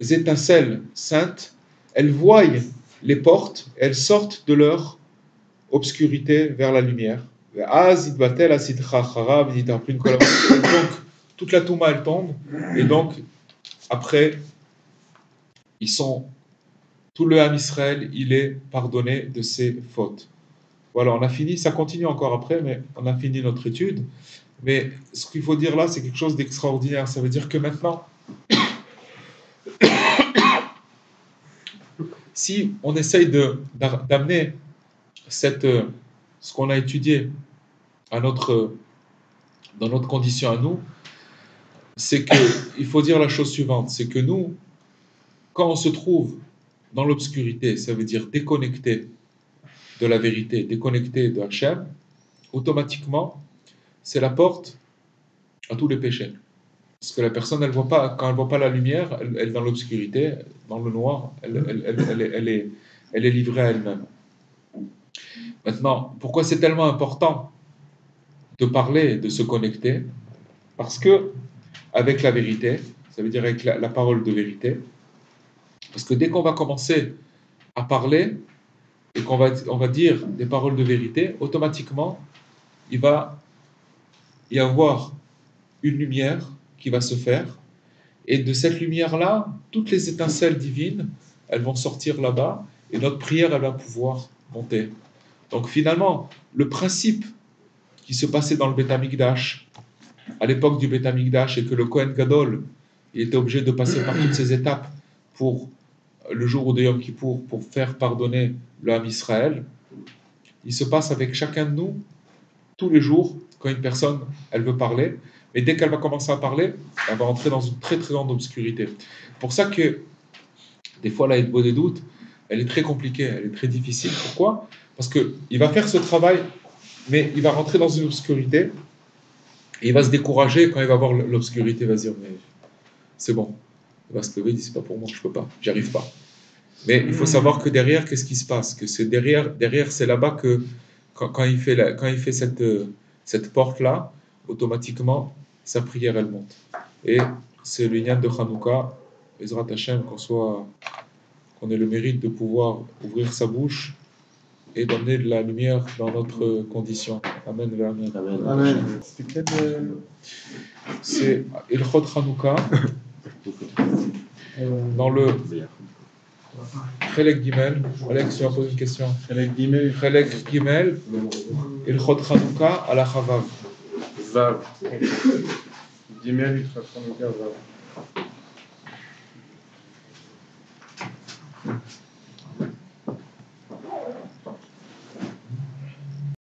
étincelles saintes, elles voient les portes, elles sortent de leur obscurité vers la lumière. Donc, toute la Touma, elle tombe, et donc, après, tout le Ham Israël, il est pardonné de ses fautes. Voilà, on a fini, ça continue encore après, mais on a fini notre étude. Mais ce qu'il faut dire là, c'est quelque chose d'extraordinaire. Ça veut dire que maintenant, si on essaye d'amener ce qu'on a étudié dans notre condition à nous, c'est qu'il faut dire la chose suivante, c'est que nous, quand on se trouve dans l'obscurité, ça veut dire déconnecté de la vérité, déconnecté de Hachem, automatiquement, c'est la porte à tous les péchés. Parce que la personne, elle voit pas, quand elle ne voit pas la lumière, elle est dans l'obscurité, dans le noir, elle est livrée à elle-même. Maintenant, pourquoi c'est tellement important de parler, de se connecter? Parce que, avec la vérité, ça veut dire avec la parole de vérité, parce que dès qu'on va commencer à parler, et qu'on va dire des paroles de vérité, automatiquement, il va y avoir une lumière qui va se faire, et de cette lumière-là, toutes les étincelles divines, elles vont sortir là-bas, et notre prière, elle va pouvoir monter. Donc finalement, le principe qui se passait dans le Beth Amikdash, à l'époque du Beth Amikdash, et que le Kohen Gadol, il était obligé de passer par toutes ces étapes pour le jour de Yom Kippour, pour faire pardonner le Ham Israël, il se passe avec chacun de nous tous les jours quand une personne, elle veut parler, mais dès qu'elle va commencer à parler, elle va entrer dans une très très grande obscurité. C'est pour ça que des fois, la Hilbot des doutes, elle est très compliquée, elle est très difficile. Pourquoi? Parce qu'il va faire ce travail, mais il va rentrer dans une obscurité, et il va se décourager quand il va voir l'obscurité, il va se dire, mais c'est bon. Il va se lever, il dit, c'est pas pour moi, je peux pas, j'y arrive pas. Mais il faut savoir que derrière, qu'est-ce qui se passe? Que c'est derrière c'est là-bas que quand il fait cette porte-là, automatiquement, sa prière, elle monte. Et c'est le lien de Hanouka, Ezrat Hashem, qu'on ait le mérite de pouvoir ouvrir sa bouche et d'amener de la lumière dans notre condition. Amen. Amen. Amen. Amen. C'est Ilchot Hanouka, dans le Chelek Gimel. Alex, tu vas poser une question. Chelek Gimel. Chelek Gimel, Ilchot Hanouka à la Chavav. Vav. Gimel, Ilchot Hanouka, Vav.